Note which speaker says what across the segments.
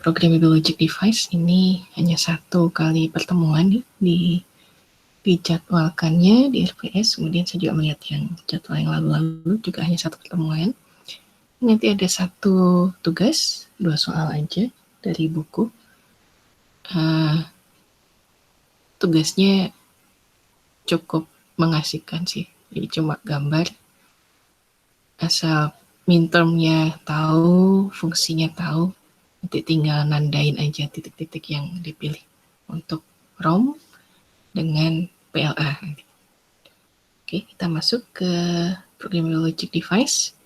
Speaker 1: Programmable Logic Device ini hanya 1 kali pertemuan dijadwalkannya di RPS, kemudian saya juga melihat yang jadwal yang lalu-lalu juga hanya 1 pertemuan. Nanti ada 1 tugas, 2 soal aja dari buku. Tugasnya cukup mengasihkan sih, jadi cuma gambar, asal mintermnya tahu, fungsinya tahu, nanti tinggal nandain aja titik-titik yang dipilih untuk ROM dengan PLA. Oke, kita masuk ke Programmable Logic Device.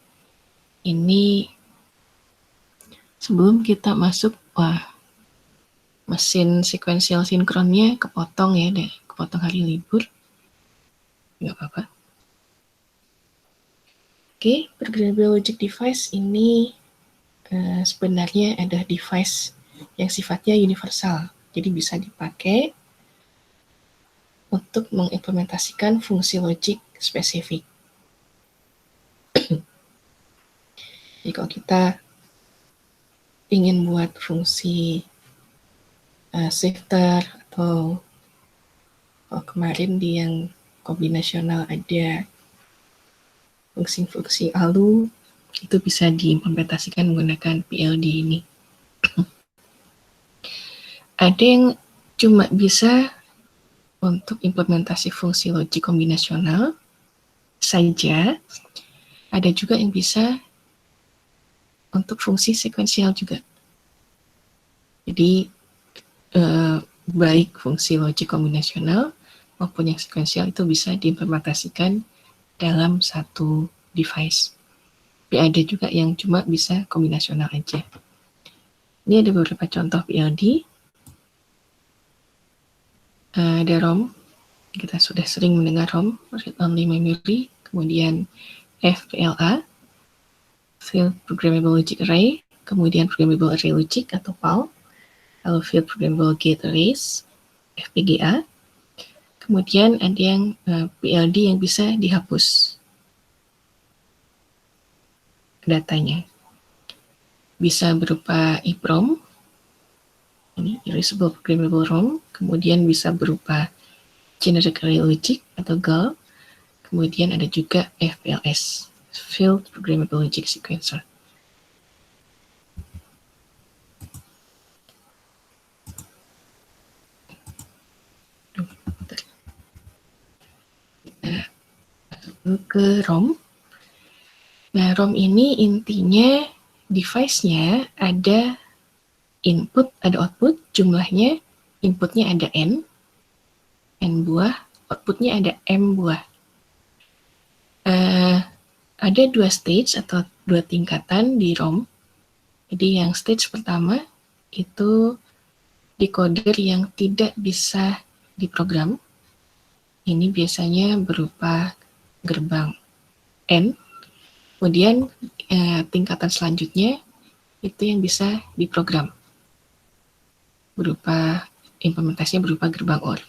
Speaker 1: Ini sebelum kita masuk, mesin sequential sinkronnya kepotong ya, kepotong hari libur. Nggak apa-apa. Oke, Programmable Logic Device ini sebenarnya ada device yang sifatnya universal. Jadi bisa dipakai untuk mengimplementasikan fungsi logik spesifik. Jadi kalau kita ingin buat fungsi shifter atau kemarin di yang kombinasional ada fungsi-fungsi ALU, itu bisa diimplementasikan menggunakan PLD ini. Ada yang cuma bisa untuk implementasi fungsi logik kombinasional saja, ada juga yang bisa untuk fungsi sekuensial juga. Jadi baik fungsi logik kombinasional maupun yang sekuensial itu bisa diimplementasikan dalam 1 device. Tapi ada juga yang cuma bisa kombinasional aja. Ini ada beberapa contoh PLD. Ada ROM, kita sudah sering mendengar ROM, Read Only Memory, kemudian FPLA, Field Programmable Logic Array, kemudian Programmable Array Logic atau PAL, lalu Field Programmable Gate Arrays, FPGA, kemudian ada yang PLD yang bisa dihapus datanya. Bisa berupa EEPROM, ini Erasable Programmable ROM, kemudian bisa berupa Generic Array Logic atau GAL, kemudian ada juga FPLS, Field Programmable Logic Sequencer. Ke ROM. Nah, ROM ini intinya device-nya ada input, ada output, jumlahnya inputnya ada N buah, outputnya ada M buah. Ada 2 stage atau 2 tingkatan di ROM. Jadi yang stage pertama itu decoder yang tidak bisa diprogram. Ini biasanya berupa gerbang N. Kemudian tingkatan selanjutnya itu yang bisa diprogram, berupa implementasinya berupa gerbang OR.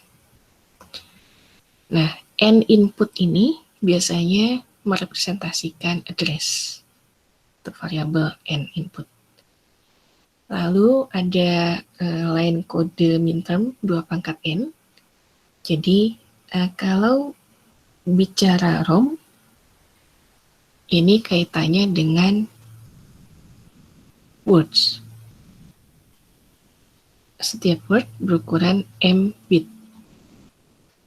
Speaker 1: Nah, N input ini biasanya merepresentasikan address untuk variabel N input. Lalu ada line kode minterm 2 pangkat N. Jadi kalau bicara ROM, ini kaitannya dengan words. Setiap word berukuran M bit.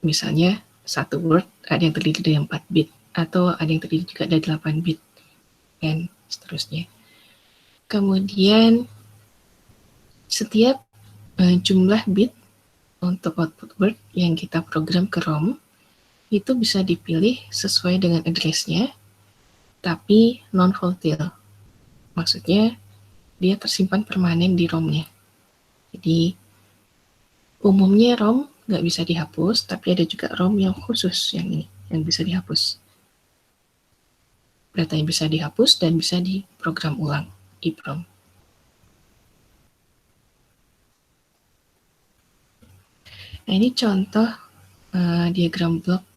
Speaker 1: Misalnya, 1 word ada yang terdiri dari 4 bit, atau ada yang terdiri juga dari 8 bit, dan seterusnya. Kemudian, setiap jumlah bit untuk output word yang kita program ke ROM, itu bisa dipilih sesuai dengan address-nya, tapi non-volatile. Maksudnya, dia tersimpan permanen di ROM-nya. Jadi, umumnya ROM nggak bisa dihapus, tapi ada juga ROM yang khusus yang ini, yang bisa dihapus. Data yang bisa dihapus dan bisa diprogram ulang, EEPROM. Nah, ini contoh diagram blok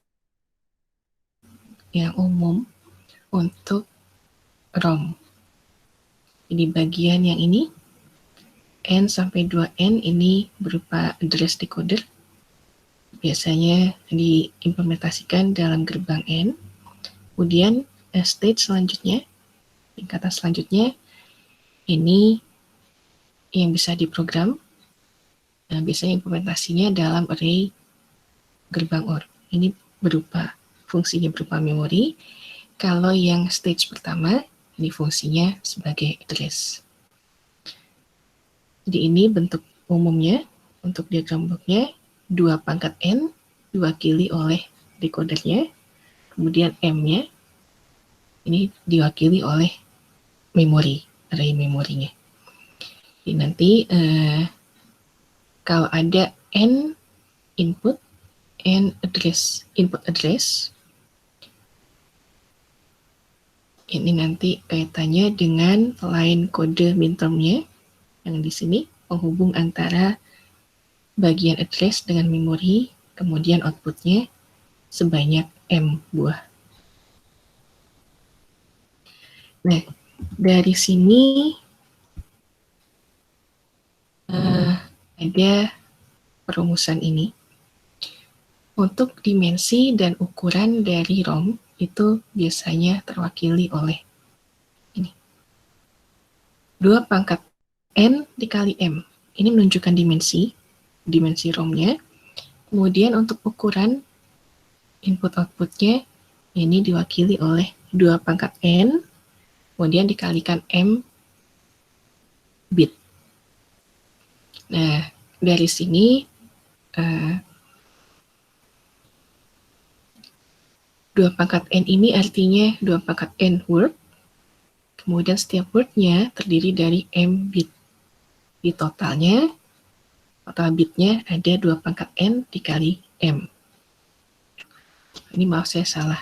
Speaker 1: yang umum untuk ROM. Jadi bagian yang ini N sampai 2N ini berupa address decoder. Biasanya diimplementasikan dalam gerbang N. Kemudian stage selanjutnya, tingkatan selanjutnya, ini yang bisa diprogram. Nah, biasanya implementasinya dalam array gerbang OR. Ini fungsinya berupa memori. Kalau yang stage pertama, ini fungsinya sebagai address. Jadi ini bentuk umumnya, untuk diagram bloknya, 2 pangkat N diwakili oleh decodernya, kemudian M-nya ini diwakili oleh memori, array memorinya. Jadi nanti kalau ada N input, N address, input address, ini nanti kaitannya dengan line kode mintermnya yang di sini, penghubung antara bagian address dengan memori, kemudian outputnya sebanyak M buah. Nah, dari sini ada perumusan ini. Untuk dimensi dan ukuran dari ROM itu biasanya terwakili oleh ini. 2 pangkat N dikali M. Ini menunjukkan dimensi ROM-nya. Kemudian untuk ukuran input-outputnya ini diwakili oleh 2 pangkat N, kemudian dikalikan M bit. Nah, dari sini 2 pangkat N ini artinya 2 pangkat N word, kemudian setiap word-nya terdiri dari M bit. Di total bitnya ada 2 pangkat N dikali M. Ini maaf saya salah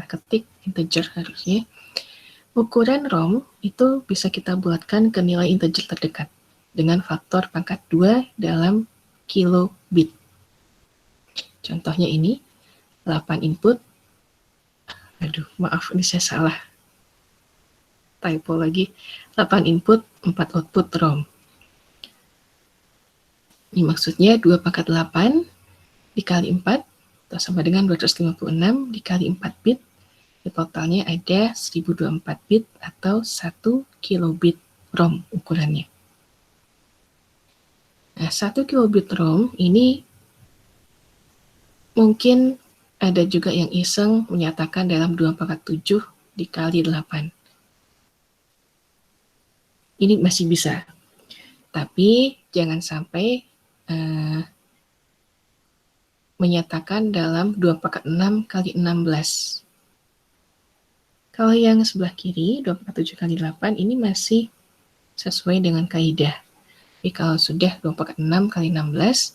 Speaker 1: ketik, integer harusnya. Ukuran ROM itu bisa kita buatkan ke nilai integer terdekat dengan faktor pangkat 2 dalam kilobit. Contohnya ini, 8 input, maaf ini saya salah, typo lagi, 8 input, 4 output ROM. Ini maksudnya 2 pangkat 8 dikali 4, atau sama dengan 256 dikali 4 bit, totalnya ada 1024 bit atau 1 kilobit ROM ukurannya. Nah, 1 kilobit ROM ini mungkin ada juga yang iseng menyatakan dalam 2 pangkat 7 dikali 8. Ini masih bisa. Tapi jangan sampai menyatakan dalam 2 pangkat 6 kali 16. Kalau yang sebelah kiri, 2 pangkat 7 kali 8, ini masih sesuai dengan kaidah. Jadi kalau sudah 2 pangkat 6 kali 16,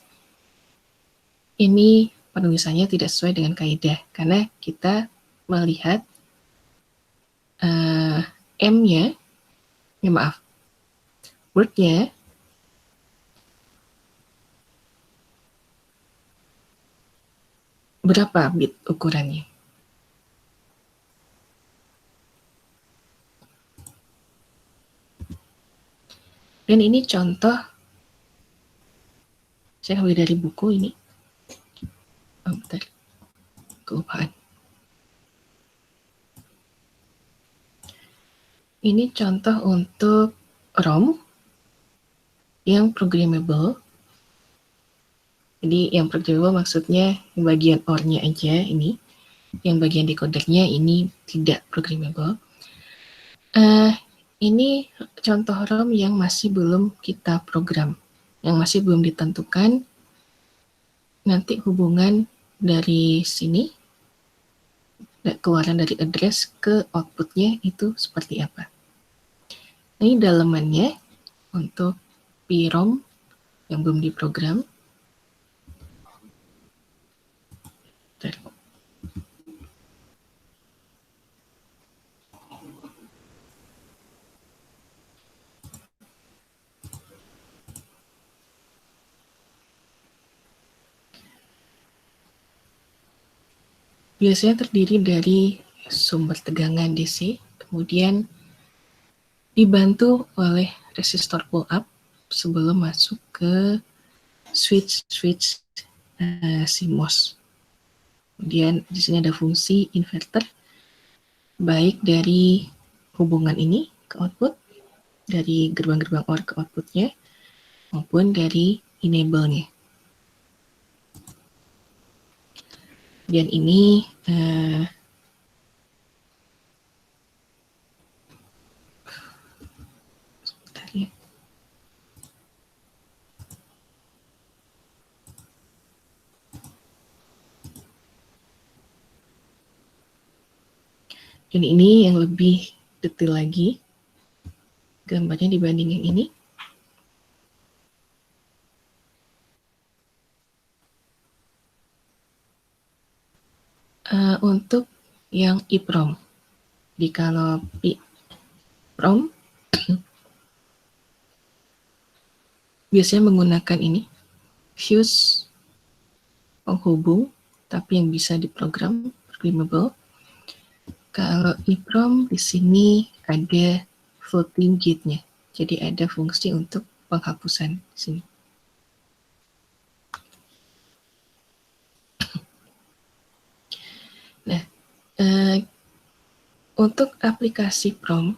Speaker 1: ini penulisannya tidak sesuai dengan kaidah, karena kita melihat M-nya, word-nya berapa bit ukurannya. Dan ini contoh, saya ambil dari buku ini. Bentar, kelupaan. Ini contoh untuk ROM yang programmable. Jadi yang programmable maksudnya bagian OR-nya aja ini. Yang bagian decodernya ini tidak programmable. Ini contoh ROM yang masih belum kita program, yang masih belum ditentukan nanti hubungan dari sini, keluaran dari address ke outputnya itu seperti apa. Ini dalemannya untuk PROM yang belum diprogram. Biasanya terdiri dari sumber tegangan DC, kemudian dibantu oleh resistor pull up sebelum masuk ke switch CMOS. Kemudian di sini ada fungsi inverter, baik dari hubungan ini ke output, dari gerbang-gerbang OR ke outputnya, maupun dari enable-nya. Dan ini sebentar ya. Dan ini yang lebih detail lagi gambarnya dibanding yang ini. Untuk yang EEPROM, di kalau EEPROM biasanya menggunakan ini fuse penghubung, tapi yang bisa diprogram programmable. Kalau EEPROM di sini ada floating gate-nya, jadi ada fungsi untuk penghapusan di sini. Nah, untuk aplikasi PROM,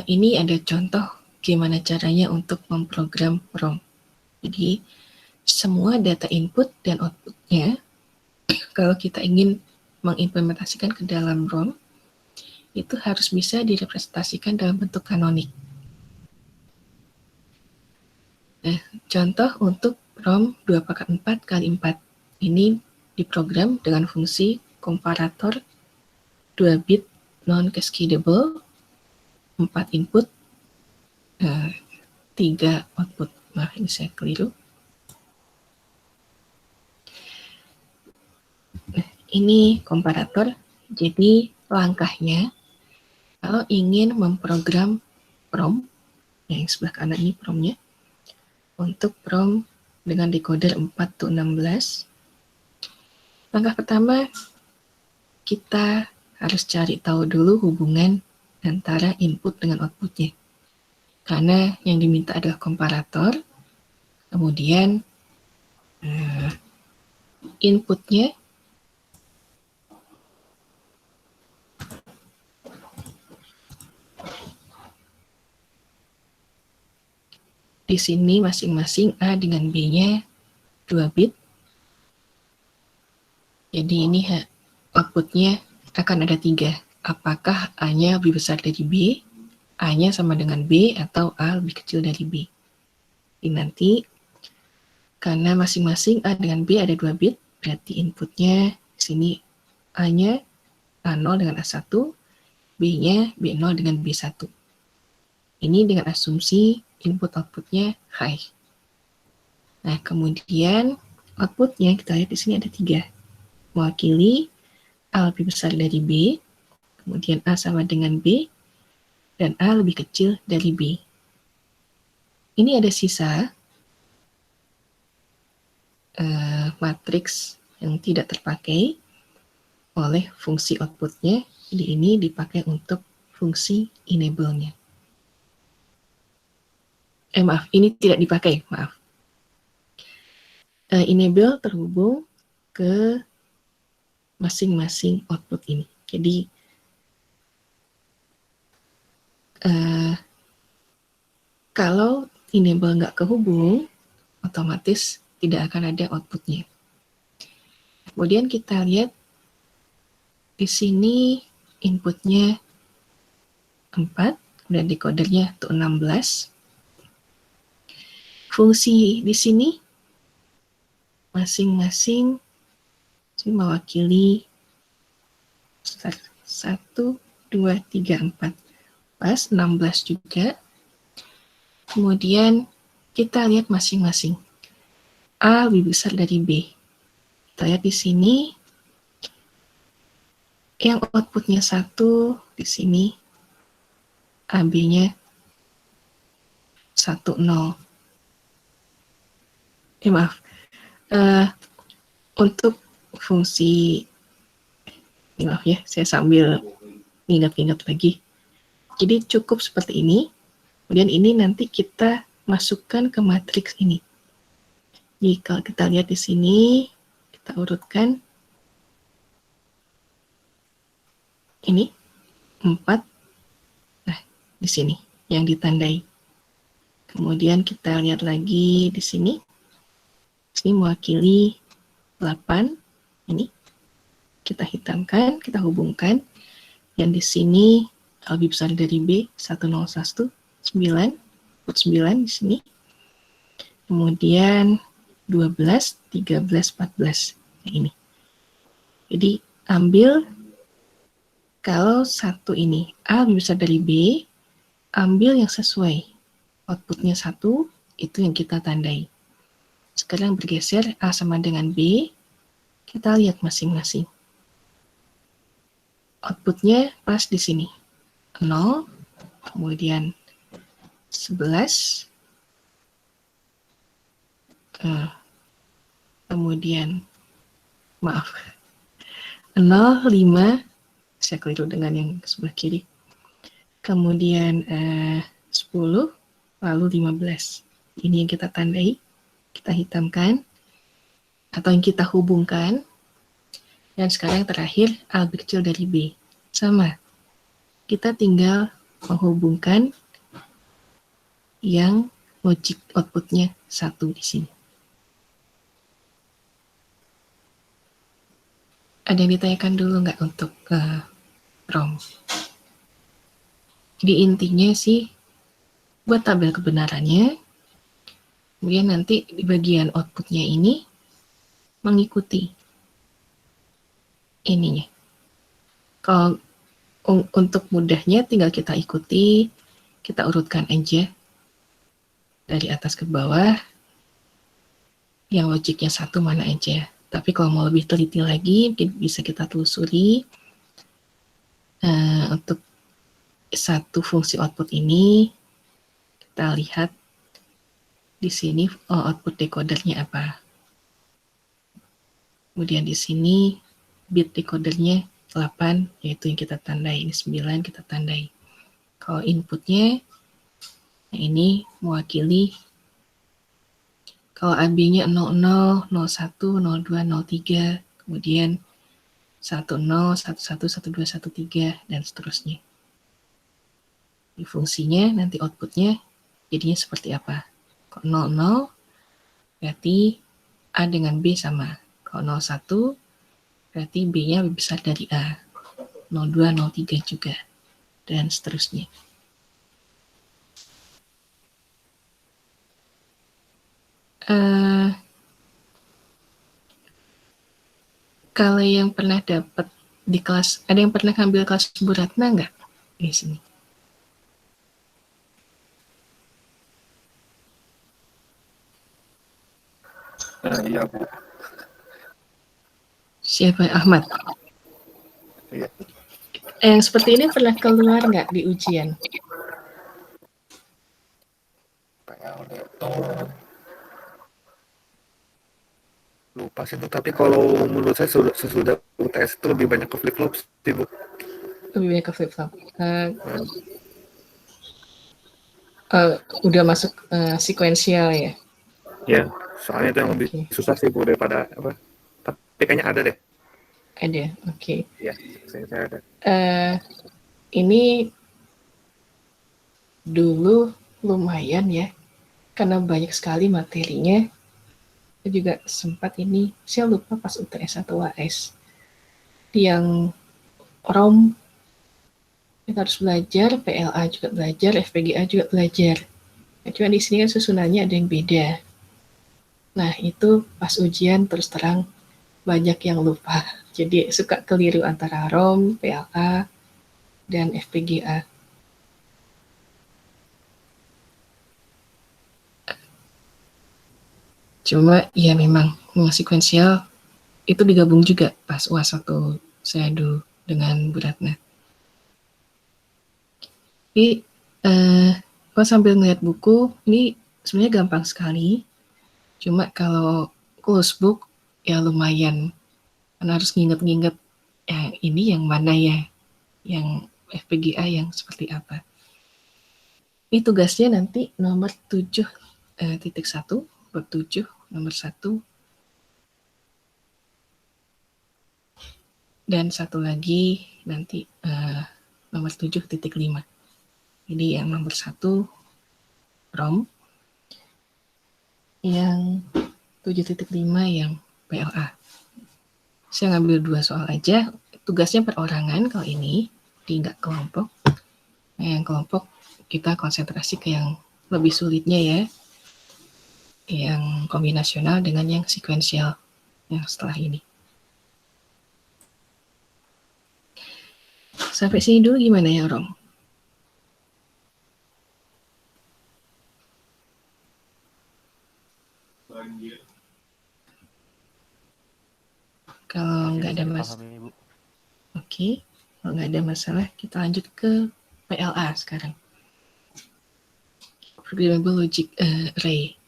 Speaker 1: ini ada contoh gimana caranya untuk memprogram PROM. Jadi, semua data input dan outputnya, kalau kita ingin mengimplementasikan ke dalam ROM, itu harus bisa direpresentasikan dalam bentuk kanonik. Nah, contoh untuk ROM 2/4x4. Ini diprogram dengan fungsi komparator 2 bit non-cascadable, 4 input, 3 output. Maaf, ini saya keliru. Nah, ini komparator. Jadi langkahnya, kalau ingin memprogram PROM, yang sebelah kanan ini PROM-nya, untuk PROM dengan decoder 4-16, langkah pertama, kita harus cari tahu dulu hubungan antara input dengan outputnya. Karena yang diminta adalah komparator, kemudian inputnya di sini masing-masing A dengan B-nya 2 bit. Jadi ini outputnya akan ada 3. Apakah A-nya lebih besar dari B, A-nya sama dengan B, atau A lebih kecil dari B. Jadi nanti, karena masing-masing A dengan B ada 2 bit, berarti inputnya di sini A-nya A0 dengan A1, B-nya B0 dengan B1. Ini dengan asumsi input-outputnya high. Nah, kemudian outputnya kita lihat di sini ada 3. Mewakili A lebih besar dari B, kemudian A sama dengan B, dan A lebih kecil dari B. Ini ada sisa matriks yang tidak terpakai oleh fungsi outputnya. Jadi ini dipakai untuk fungsi enable-nya. Maaf, ini tidak dipakai, maaf. Enable terhubung ke masing-masing output ini. Jadi kalau enable nggak kehubung, otomatis tidak akan ada outputnya. Kemudian kita lihat di sini inputnya 4, kemudian decodernya tuh 16. Fungsi di sini masing-masing mewakili 1, 2, 3, 4. Pas 16 juga. Kemudian kita lihat masing-masing. A lebih besar dari B. Kita lihat di sini yang outputnya 1 di sini AB-nya 1, 0. Maaf. Untuk fungsi, maaf ya, saya sambil ingat-ingat lagi. Jadi cukup seperti ini. Kemudian ini nanti kita masukkan ke matriks ini. Jadi kalau kita lihat di sini, kita urutkan ini 4. Nah, di sini yang ditandai. Kemudian kita lihat lagi di sini. Sini mewakili 8. Ini kita hitamkan, kita hubungkan. Yang di sini lebih besar dari B, 101, 9, 9 di sini. Kemudian 12, 13, 14. Nah, ini. Jadi ambil kalau satu ini A lebih besar dari B, ambil yang sesuai. Outputnya 1, itu yang kita tandai. Sekarang bergeser A sama dengan B, kita lihat masing-masing. Outputnya pas di sini. 0, kemudian 11, kemudian maaf 0, 5, saya keliru dengan yang sebelah kiri, kemudian 10, lalu 15. Ini yang kita tandai, kita hitamkan atau yang kita hubungkan. Dan sekarang yang terakhir A lebih kecil dari B, sama, kita tinggal menghubungkan yang logic outputnya 1 di sini. Ada yang ditanyakan dulu nggak untuk ROM? Jadi intinya sih buat tabel kebenarannya, kemudian nanti di bagian outputnya ini mengikuti ininya. Kalau untuk mudahnya tinggal kita ikuti, kita urutkan aja dari atas ke bawah, yang logiknya 1 mana aja. Tapi kalau mau lebih teliti lagi, bisa kita telusuri untuk satu fungsi output ini, kita lihat di sini output decodernya apa. Kemudian di sini bit decodernya 8, yaitu yang kita tandai. Ini 9 kita tandai. Kalau inputnya, nah ini mewakili kalau AB-nya 00, 01, 02, 03, kemudian 10, 11, 12, 13, dan seterusnya. Di fungsinya nanti outputnya jadinya seperti apa. Kalau 00 berarti A dengan B sama. Kalau 01 berarti B-nya lebih besar dari A. 02, 03 juga, dan seterusnya. Kalau yang pernah dapat di kelas, ada yang pernah ngambil kelas Bu Ratna nggak di sini?
Speaker 2: Iya, Bu.
Speaker 1: Siapa? Ahmad?
Speaker 2: Iya.
Speaker 1: Yang seperti ini pernah keluar nggak di ujian?
Speaker 2: Lupa sih, Bu. Tapi kalau menurut saya sesudah UTS itu lebih banyak ke flip-flop sih, Bu.
Speaker 1: Lebih banyak ke flip-flop. Udah masuk sekuensial ya?
Speaker 2: Ya, soalnya itu yang lebih susah sih, Bu, daripada apa. Tapi kayaknya ada deh.
Speaker 1: Ada, oke.
Speaker 2: Iya, saya ada.
Speaker 1: Ini dulu lumayan ya, karena banyak sekali materinya. Saya juga sempat ini, saya lupa pas UTS atau UAS, yang ROM kita harus belajar, PLA juga belajar, FPGA juga belajar. Nah, cuma di sini kan susunannya ada yang beda. Nah, itu pas ujian terus terang banyak yang lupa. Jadi suka keliru antara ROM, PLA, dan FPGA. Cuma ya memang sekuensial itu digabung juga pas UAS waktu saya dulu dengan Bu Ratna. Tapi kalau sambil ngeliat buku, ini sebenarnya gampang sekali. Cuma kalau close book ya lumayan, karena harus nginget-nginget yang ini yang mana ya, yang FPGA yang seperti apa. Ini tugasnya nanti nomor 7.1, bab 7, nomor 1. Dan satu lagi nanti nomor 7.5. Jadi yang nomor 1 ROM, yang 7.5 yang PLA. Saya ngambil 2 soal aja, tugasnya perorangan kalau ini, di nggak kelompok. Nah, yang kelompok kita konsentrasi ke yang lebih sulitnya ya, yang kombinasional dengan yang sekuensial yang setelah ini. Sampai sini dulu gimana ya, Rom? Kalau nggak ada masalah, oke. Kalau nggak ada masalah, kita lanjut ke PLA sekarang. Programmable Logic Array.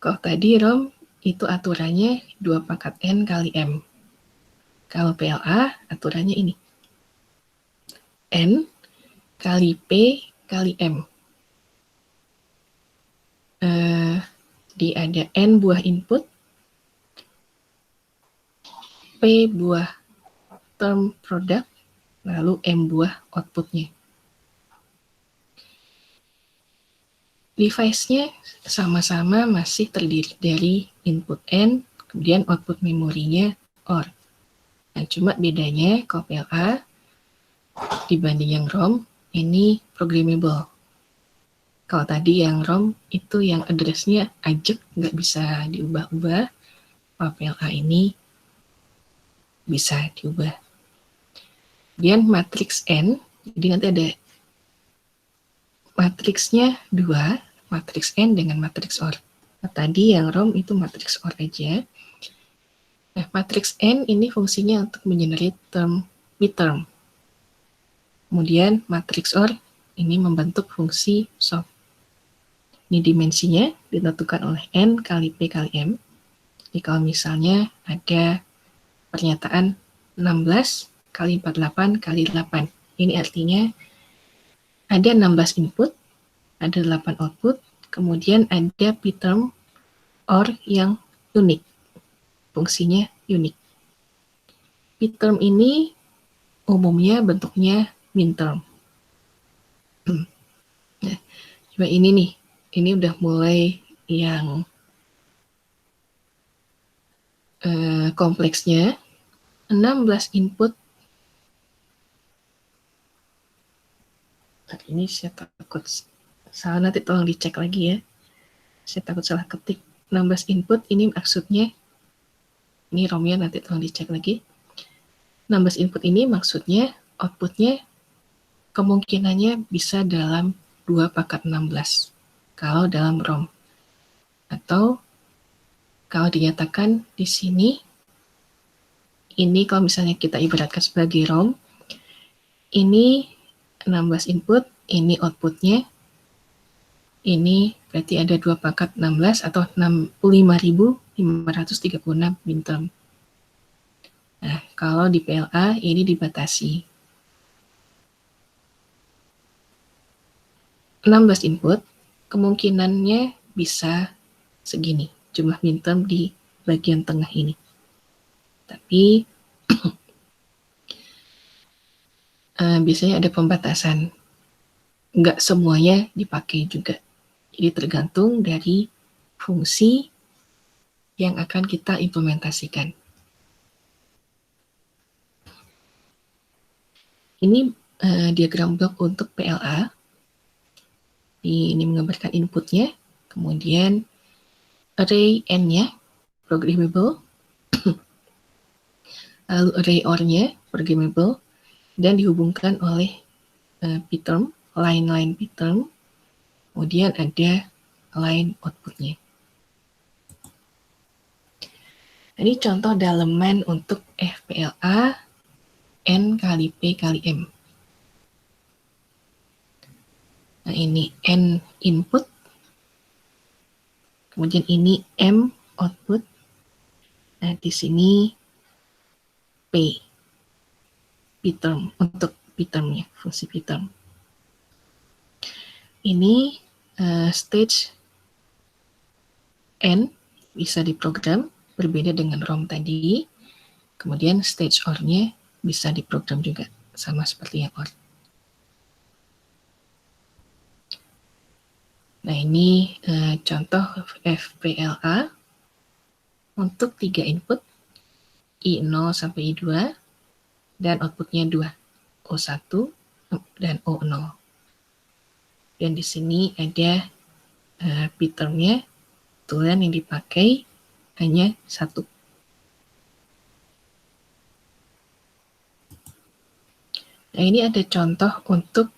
Speaker 1: Kalau tadi Rom, itu aturannya 2 pangkat N kali M. Kalau PLA, aturannya ini. N kali P kali M. Di ada N buah input, P buah term product, lalu M buah outputnya. Device-nya sama-sama masih terdiri dari input N, kemudian output memorinya OR. Nah, cuma bedanya kalau PLA dibanding yang ROM, ini programmable. Kalau tadi yang ROM itu yang address-nya ajak, nggak bisa diubah-ubah. Kalau PLA ini bisa diubah. Kemudian matriks N, jadi nanti ada matriksnya 2, matriks N dengan matriks OR. Nah, tadi yang ROM itu matriks OR aja. Nah, matriks N ini fungsinya untuk mengenerate term midterm. Kemudian matriks OR ini membentuk fungsi SOP. Ini dimensinya ditentukan oleh N kali P kali M. Jadi kalau misalnya ada pernyataan 16 kali 48 kali 8. Ini artinya ada 16 input, ada 8 output, kemudian ada p-term OR yang unik. Fungsinya unik. P-term ini umumnya bentuknya min-term. Nah, coba ini nih. Ini udah mulai yang kompleksnya. 16 input. Ini saya takut salah, nanti tolong dicek lagi ya. Saya takut salah ketik. 16 input ini maksudnya, ini ROM-nya nanti tolong dicek lagi. 16 input ini maksudnya outputnya kemungkinannya bisa dalam 2 pangkat 16 kalau dalam ROM. Atau kalau dinyatakan di sini, ini kalau misalnya kita ibaratkan sebagai ROM, ini 16 input, ini outputnya, ini berarti ada 2 pangkat 16 atau 65.536 min-term. Nah, kalau di PLA ini dibatasi. 16 input, kemungkinannya bisa segini, jumlah min-term di bagian tengah ini. Tapi biasanya ada pembatasan. Nggak semuanya dipakai juga. Jadi tergantung dari fungsi yang akan kita implementasikan. Ini diagram blok untuk PLA. Ini menggambarkan inputnya, kemudian array N-nya, programmable, lalu array OR-nya, programmable, dan dihubungkan oleh p-term, line p-term, kemudian ada line outputnya. Ini contoh daleman untuk FPLA N kali P kali M. Nah, ini N input, kemudian ini M output. Nah, di sini P p-term untuk p-termnya, fungsi p-term. ini stage N bisa diprogram, berbeda dengan ROM tadi. Kemudian stage OR-nya bisa diprogram juga, sama seperti yang OR. Nah, ini contoh FPLA untuk 3 input, I0 sampai I2, dan outputnya 2, O1 dan O0. Dan di sini ada p-termnya, kebetulan yang dipakai hanya 1. Nah, ini ada contoh untuk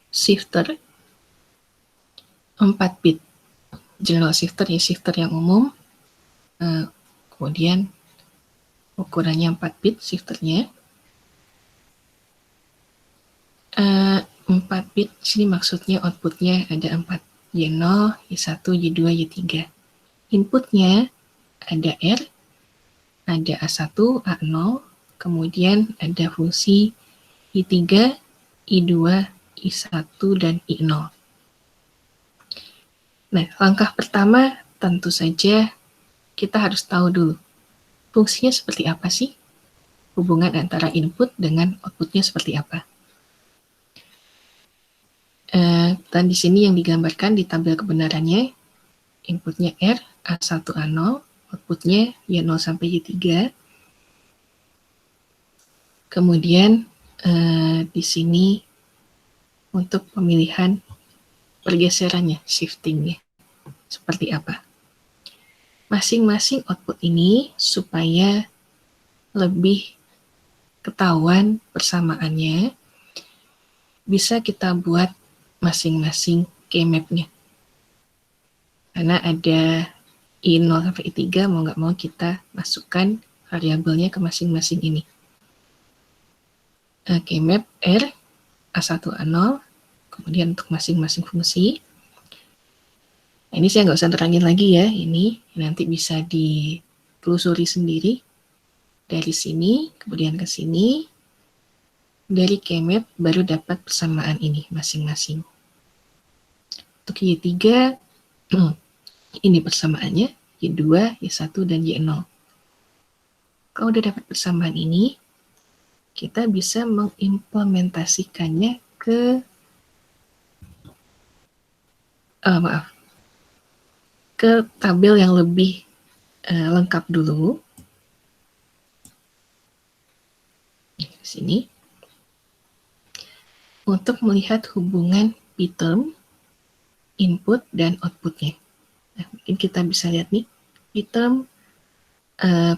Speaker 1: shifter 4 bit. General shifter ya, shifter yang umum. Kemudian ukurannya 4 bit shifternya. 4 bit sini maksudnya outputnya ada 4. Y0, Y1, Y2, Y3. Inputnya ada R, ada A1, A0, kemudian ada fungsi I3, I2, I1, dan I0. Nah, langkah pertama tentu saja kita harus tahu dulu fungsinya seperti apa sih? Hubungan antara input dengan outputnya seperti apa? Dan di sini yang digambarkan di tabel kebenarannya, inputnya R, A1, A0, outputnya Y0 sampai Y3. Kemudian di sini untuk pemilihan pergeserannya, shiftingnya, seperti apa. Masing-masing output ini supaya lebih ketahuan persamaannya, bisa kita buat masing-masing keymap-nya. Karena ada I0 sampai I3, mau nggak mau kita masukkan variabelnya ke masing-masing ini. Keymap R, A1, A0, kemudian untuk masing-masing fungsi. Nah, ini saya nggak usah terangin lagi ya, ini nanti bisa ditelusuri sendiri. Dari sini, kemudian ke sini, dari keymap baru dapat persamaan ini masing-masing. Untuk Y3, ini persamaannya, Y2, Y1, dan Y0. Kalau udah dapat persamaan ini, kita bisa mengimplementasikannya ke ke tabel yang lebih lengkap dulu. Di sini. Untuk melihat hubungan p-term, input, dan outputnya. Nah, mungkin kita bisa lihat nih, p-term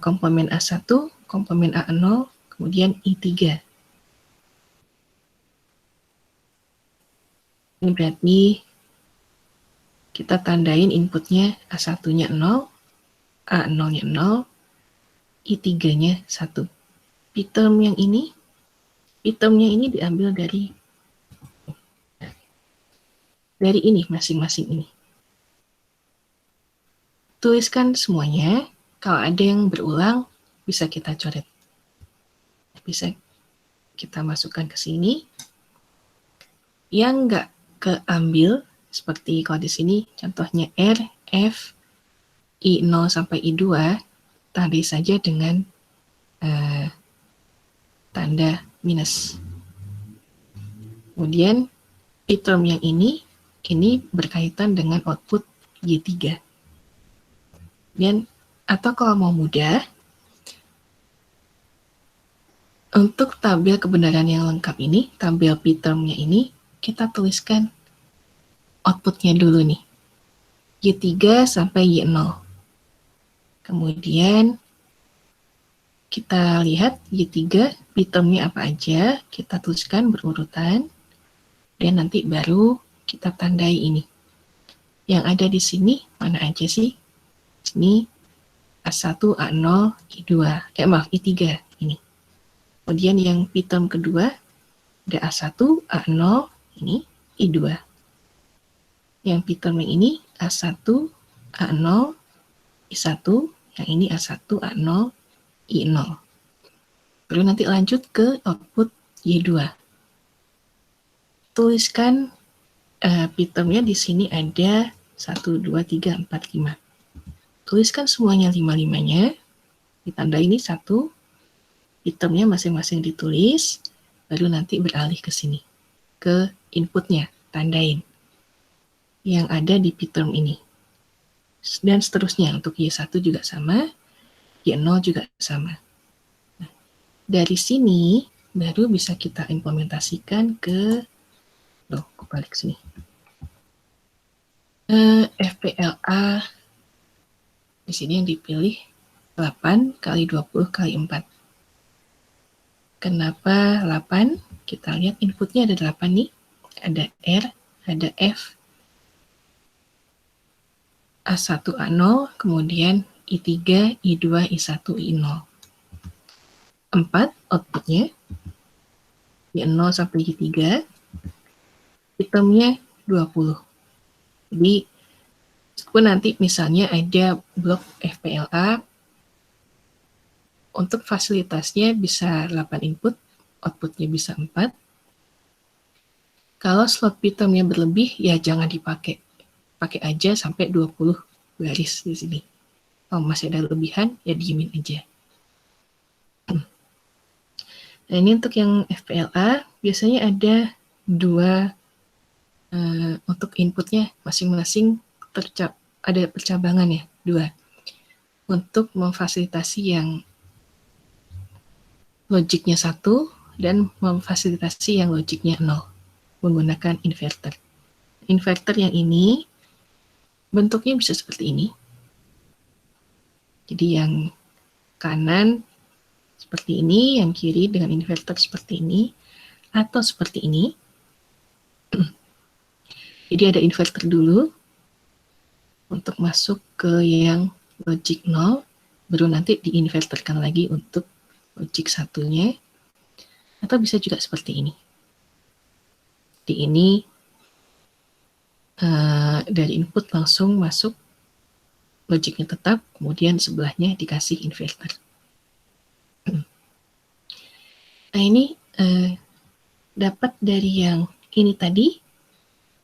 Speaker 1: komplement A1, komplement A0, kemudian I3. Ini berarti kita tandain inputnya A1-nya 0, A0-nya 0, I3-nya 1. P-term yang ini, p-termnya ini diambil dari ini masing-masing ini. Tuliskan semuanya, kalau ada yang berulang bisa kita coret. Bisa kita masukkan ke sini. Yang nggak keambil, seperti kalau di sini contohnya R, F, I0 sampai I2, tandai saja dengan tanda minus. Kemudian p-term yang ini berkaitan dengan output Y3. Dan atau kalau mau mudah, untuk tabel kebenaran yang lengkap ini, tabel p-termnya ini, kita tuliskan outputnya dulu nih. Y3 sampai Y0. Kemudian kita lihat Y3, p-termnya apa aja, kita tuliskan berurutan, dan nanti baru kita tandai ini. Yang ada di sini, mana aja sih? Sini A1, A0, I2, I3 ini. Kemudian yang p-term kedua, ada A1, A0, ini I2. Yang p-term yang ini A1, A0, I1, yang ini A1, A0, I0. Lalu nanti lanjut ke output Y2. tuliskan pitemnya di sini ada 1, 2, 3, 4, 5. Tuliskan semuanya 5-5-nya, ditanda ini 1, pitemnya masing-masing ditulis, baru nanti beralih ke sini, ke inputnya, tandain yang ada di pitem ini. Dan seterusnya, untuk Y1 juga sama, Y0 juga sama. Nah, dari sini, baru bisa kita implementasikan ke, aku balik sini, FPLA. Di sini yang dipilih 8 kali 20 kali 4. Kenapa 8? Kita lihat inputnya ada 8 nih. Ada R, ada F, A1, A0, kemudian I3, I2, I1, I0. 4 outputnya, Y0 sampai Y3, itemnya 20. Jadi, meskipun nanti misalnya ada blok FPLA, untuk fasilitasnya bisa 8 input, outputnya bisa 4. Kalau slot pitemnya berlebih, ya jangan dipakai. Pakai aja sampai 20 baris di sini. Kalau masih ada lebihan, ya diemin aja. Nah, ini untuk yang FPLA, biasanya ada 2 untuk inputnya masing-masing ada percabangan ya, 2. Untuk memfasilitasi yang logiknya 1 dan memfasilitasi yang logiknya 0 menggunakan inverter. Inverter yang ini bentuknya bisa seperti ini. Jadi yang kanan seperti ini, yang kiri dengan inverter seperti ini, atau seperti ini. Jadi ada inverter dulu untuk masuk ke yang logic 0, baru nanti diinverterkan lagi untuk logic 1-nya, atau bisa juga seperti ini. Di ini dari input langsung masuk logiknya tetap, kemudian sebelahnya dikasih inverter. Nah, ini dapat dari yang ini tadi,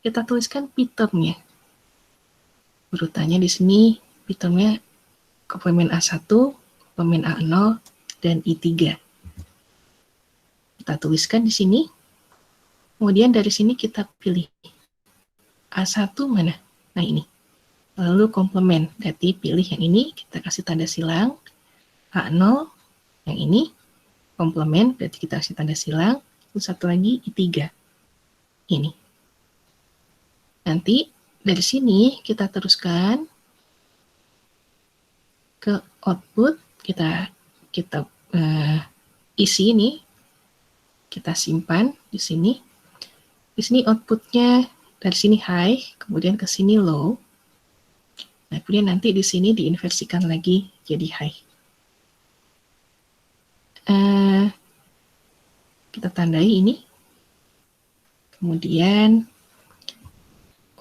Speaker 1: kita tuliskan pitemnya. Urutannya di sini, pitemnya komplemen A1, komplemen A0, dan I3. Kita tuliskan di sini. Kemudian dari sini kita pilih A1 mana? Nah, ini. Lalu komplemen, berarti pilih yang ini, kita kasih tanda silang. A0, yang ini, komplemen, berarti kita kasih tanda silang. Terus satu lagi, I3. Ini. Nanti, dari sini kita teruskan ke output, kita isi ini, kita simpan di sini. Di sini outputnya dari sini high, kemudian ke sini low. Nah, kemudian nanti di sini diinversikan lagi jadi high. Kita tandai ini. Kemudian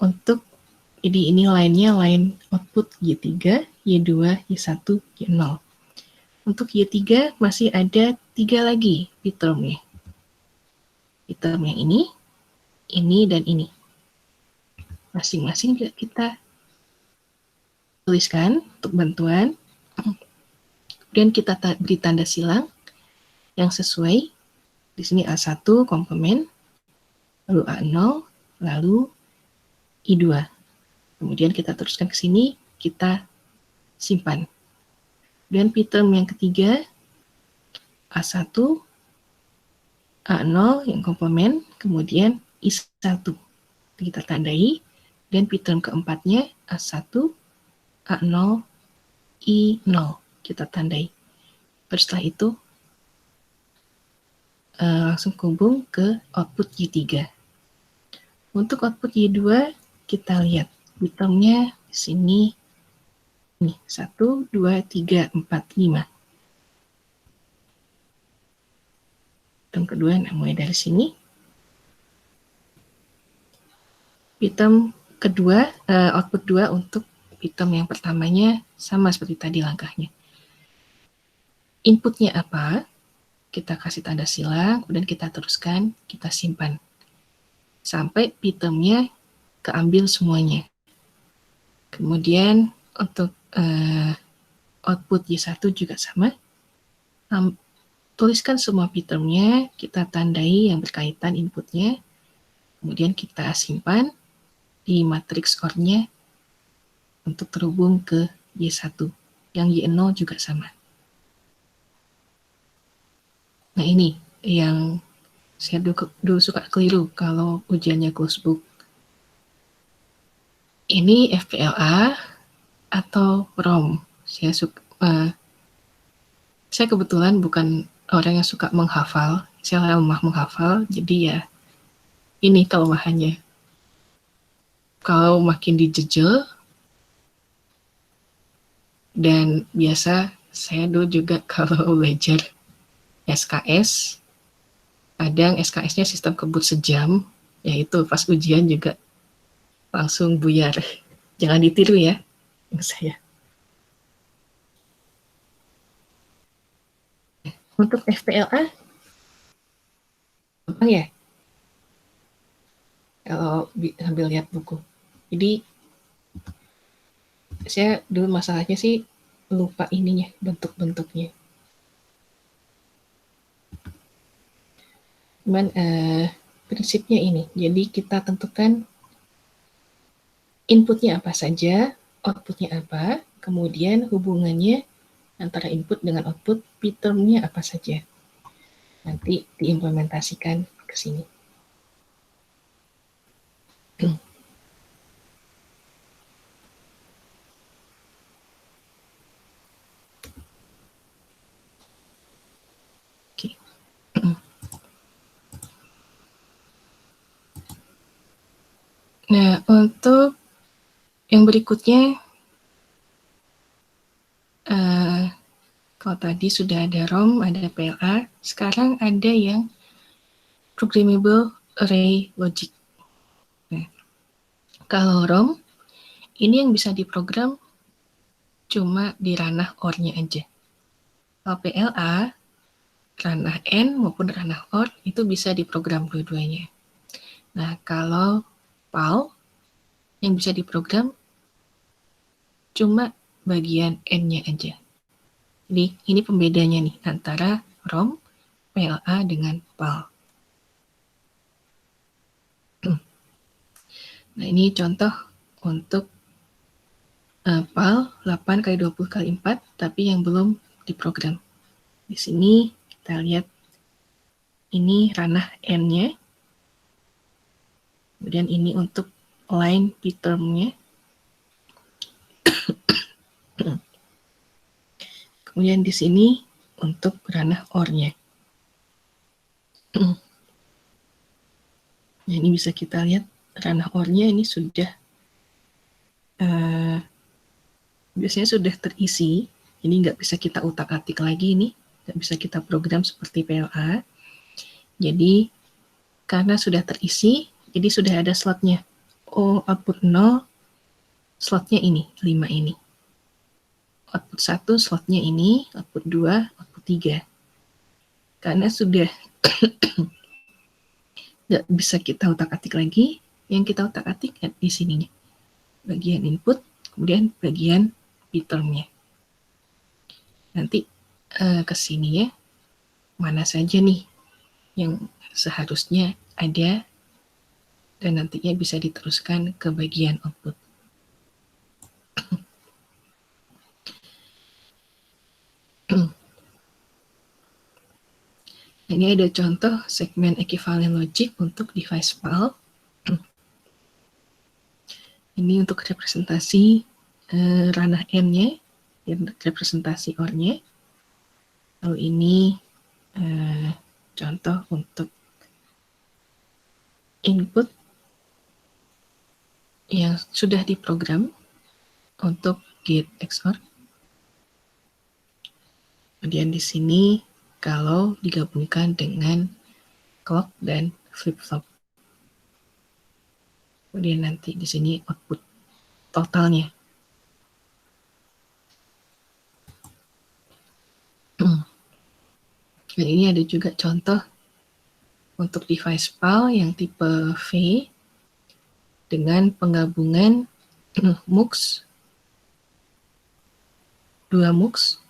Speaker 1: untuk ini line-nya line output Y3, Y2, Y1, Y0. Untuk Y3 masih ada 3 lagi pitemnya. Pitem yang ini, dan ini. Masing-masing kita tuliskan untuk bantuan. Kemudian kita beri tanda silang yang sesuai. Di sini A1 komplemen, lalu A0, lalu I2. Kemudian kita teruskan ke sini, kita simpan. Dan pitem yang ketiga, A1, A0 yang komplemen, kemudian I1. Kita tandai, dan pitem keempatnya A1, A0, I0. Kita tandai. Terus setelah itu, langsung hubung ke output Y3. Untuk output Y2, kita lihat pitemnya di sini. Nih, 1, 2, 3, 4, 5. Pitem kedua, mulai dari sini. Pitem kedua, output 2 untuk pitem yang pertamanya sama seperti tadi langkahnya. Inputnya apa? Kita kasih tanda silang, kemudian kita teruskan, kita simpan. sampai pitemnya keambil semuanya. Kemudian untuk output Y1 juga sama. Tuliskan semua pitemnya, kita tandai yang berkaitan inputnya, kemudian kita simpan di matriks OR-nya untuk terhubung ke Y1. Yang Y0 juga sama. Nah ini yang saya dulu suka keliru kalau ujiannya close book. Ini FPLA atau ROM? Saya kebetulan bukan orang yang suka menghafal, saya lemah menghafal, jadi ya ini kelemahannya. Kalau makin dijejel, dan biasa saya dulu juga kalau belajar SKS, kadang SKS-nya sistem kebut sejam, yaitu pas ujian juga langsung buyar. Jangan ditiru ya, saya. Untuk FPLA, gampang ya? Kalau sambil lihat buku. Jadi, saya dulu masalahnya sih lupa ininya, bentuk-bentuknya. Cuman prinsipnya ini, jadi kita tentukan inputnya apa saja, outputnya apa, kemudian hubungannya antara input dengan output, p-termnya apa saja. Nanti diimplementasikan ke sini. Oke. Nah, untuk yang berikutnya, kalau tadi sudah ada ROM, ada PLA, sekarang ada yang Programmable Array Logic. Nah, kalau ROM, ini yang bisa diprogram cuma di ranah OR-nya aja. Kalau PLA, ranah N maupun ranah OR, itu bisa diprogram dua-duanya. Nah, kalau PAL, yang bisa diprogram cuma bagian N-nya aja. Jadi, ini pembedanya nih, antara ROM, PLA dengan PAL. Nah, ini contoh untuk PAL 8x20x4, tapi yang belum diprogram. Di sini kita lihat ini ranah N-nya, kemudian ini untuk line p-term-nya, kemudian di sini untuk ranah OR-nya. Nah, ini bisa kita lihat ranah OR-nya ini sudah biasanya sudah terisi, ini nggak bisa kita utak-atik lagi nih, nggak bisa kita program seperti PLA. Jadi karena sudah terisi, jadi sudah ada slotnya. Oh, output 0, slotnya ini, 5 ini. Output 1, slotnya ini, output 2, output 3. Karena sudah nggak bisa kita utak-atik lagi, yang kita utak-atik di sininya. Bagian input, kemudian bagian p-term-nya. Nanti ke sini ya, mana saja nih yang seharusnya ada dan nantinya bisa diteruskan ke bagian output. Ini ada contoh segmen equivalent logic untuk device PAL. Ini untuk representasi ranah N-nya, dan representasi OR-nya. Lalu ini contoh untuk input yang sudah diprogram untuk gate XOR. Kemudian di sini kalau digabungkan dengan clock dan flip-flop. Kemudian nanti di sini output totalnya. Dan ini ada juga contoh untuk device PAL yang tipe V dengan penggabungan MUX, 2 MUX,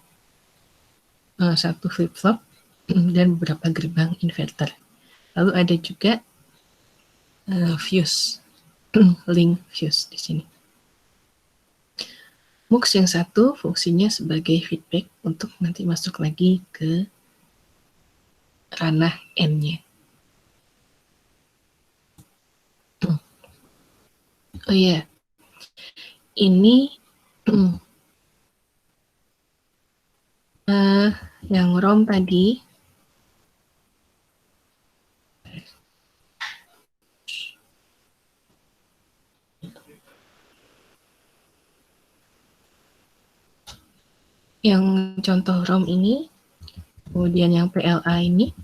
Speaker 1: 1 flip-flop, dan beberapa gerbang inverter. Lalu ada juga fuse, link fuse di sini. MUX yang satu fungsinya sebagai feedback untuk nanti masuk lagi ke ranah N-nya. Oh iya, ini yang ROM tadi yang contoh ROM ini, kemudian yang PLA ini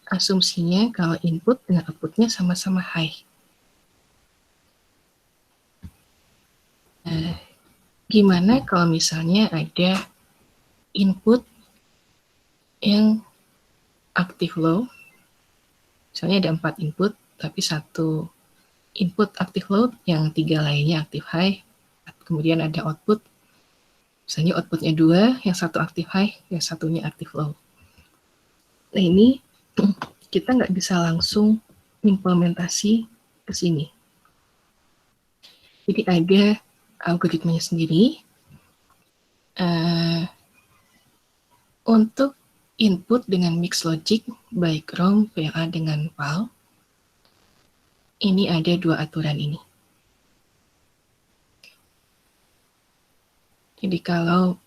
Speaker 1: asumsinya kalau input dengan outputnya sama-sama high. Gimana kalau misalnya ada input yang aktif low, misalnya ada 4 input, tapi 1 input aktif low, yang 3 lainnya aktif high, kemudian ada output, misalnya outputnya 2, yang 1 aktif high, yang satunya aktif low. Nah ini kita nggak bisa langsung implementasi ke sini. Jadi ada algoritmanya sendiri untuk input dengan mix logic, baik ROM, PLA dengan PAL. Ini ada 2 aturan ini. Jadi kalau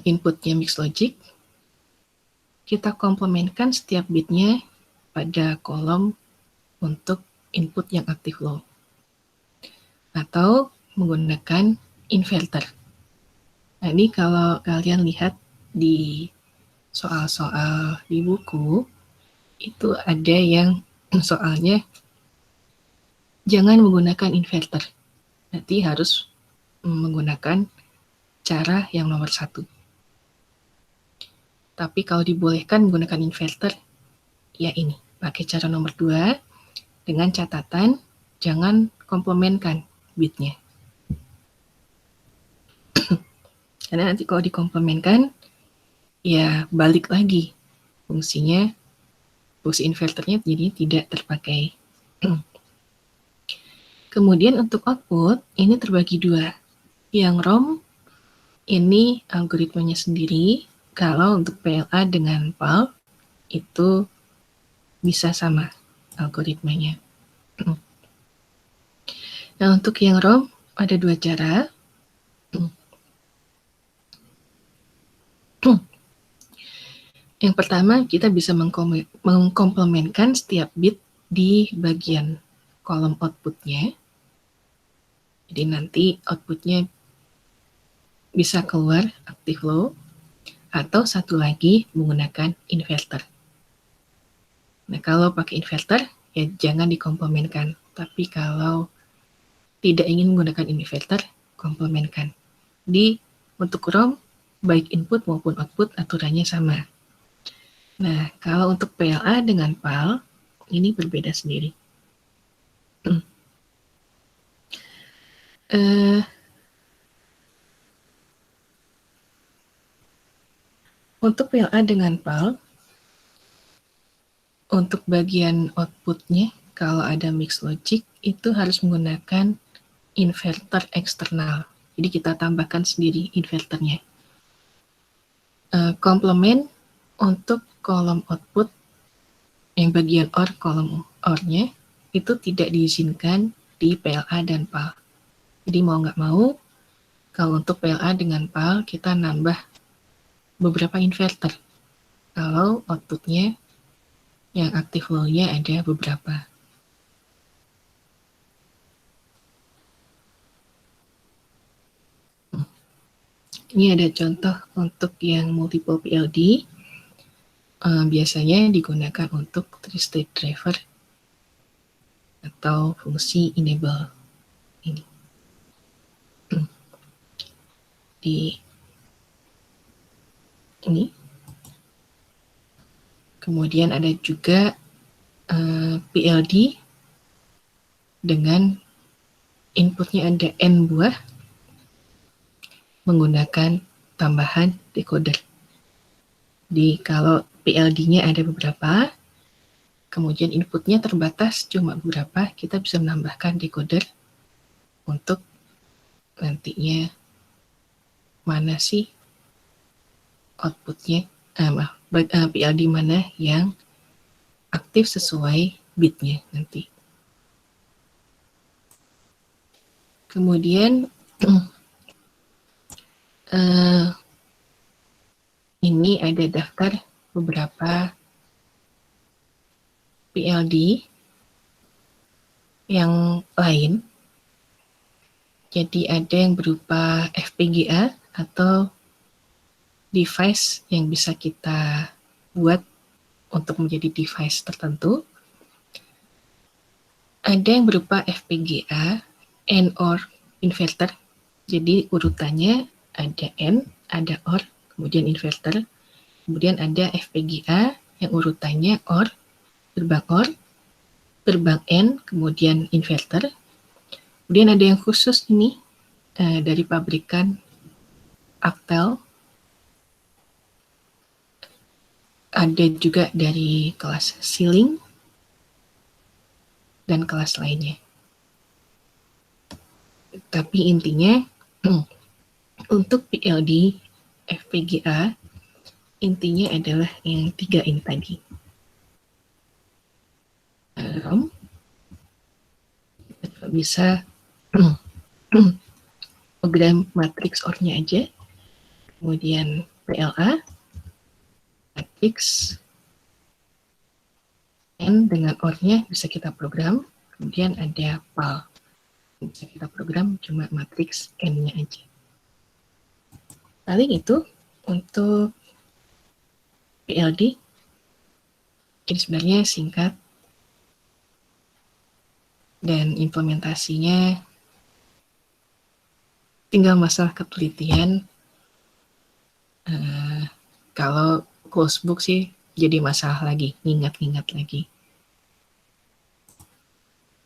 Speaker 1: inputnya mix logic, kita komplementkan setiap bitnya pada kolom untuk input yang aktif low. Atau menggunakan inverter. Nah ini kalau kalian lihat di soal-soal di buku, itu ada yang soalnya jangan menggunakan inverter. Nanti harus menggunakan cara yang nomor 1. Tapi kalau dibolehkan menggunakan inverter, ya ini, pakai cara nomor 2, dengan catatan jangan komplementkan bitnya. Karena nanti kalau dikomplementkan, ya balik lagi fungsinya, fungsi inverternya jadi tidak terpakai. Kemudian untuk output, ini terbagi 2. Yang ROM, ini algoritmanya sendiri. Kalau untuk PLA dengan PAL, itu bisa sama algoritmanya. Nah, untuk yang ROM, ada 2 cara. Yang pertama, kita bisa mengkomplementkan setiap bit di bagian kolom outputnya. Jadi nanti outputnya bisa keluar aktif low, atau satu lagi menggunakan inverter. Nah, kalau pakai inverter, ya jangan dikomplementkan. Tapi kalau tidak ingin menggunakan inverter, komplementkan. Untuk ROM, baik input maupun output aturannya sama. Nah, kalau untuk PLA dengan PAL, ini berbeda sendiri. Untuk PLA dengan PAL, untuk bagian outputnya, kalau ada mix logic, itu harus menggunakan inverter eksternal. Jadi kita tambahkan sendiri inverternya. Komplement untuk kolom output, yang bagian OR, kolom OR-nya, itu tidak diizinkan di PLA dan PAL. Jadi mau nggak mau, kalau untuk PLA dengan PAL, kita nambah beberapa inverter. Kalau outputnya yang aktif low-nya ada beberapa. Ini ada contoh untuk yang multiple PLD. Biasanya digunakan untuk 3-state driver atau fungsi enable ini. Di ini Kemudian ada juga PLD dengan inputnya ada N buah menggunakan tambahan decoder. Jadi kalau PLD-nya ada beberapa, kemudian inputnya terbatas cuma beberapa, kita bisa menambahkan decoder untuk nantinya mana sih outputnya, PLD mana yang aktif sesuai bitnya nanti. Kemudian ini ada daftar beberapa PLD yang lain. Jadi ada yang berupa FPGA atau device yang bisa kita buat untuk menjadi device tertentu. Ada yang berupa FPGA and or inverter. Jadi urutannya ada N, ada OR, kemudian inverter. Kemudian ada FPGA yang urutannya OR, gerbang N, kemudian inverter. Kemudian ada yang khusus ini dari pabrikan Actel. Ada juga dari kelas Ceiling dan kelas lainnya. Tapi intinya untuk PLD FPGA intinya adalah yang 3 ini tadi. ROM bisa program matrix OR-nya aja, kemudian PLA, matrix N dengan OR-nya bisa kita program, kemudian ada PAL, bisa kita program cuma matrix N-nya aja. Paling itu untuk PLD. Jadi sebenarnya singkat dan implementasinya tinggal masalah ketelitian. Kalau close book sih jadi masalah lagi, ngingat-ngingat lagi.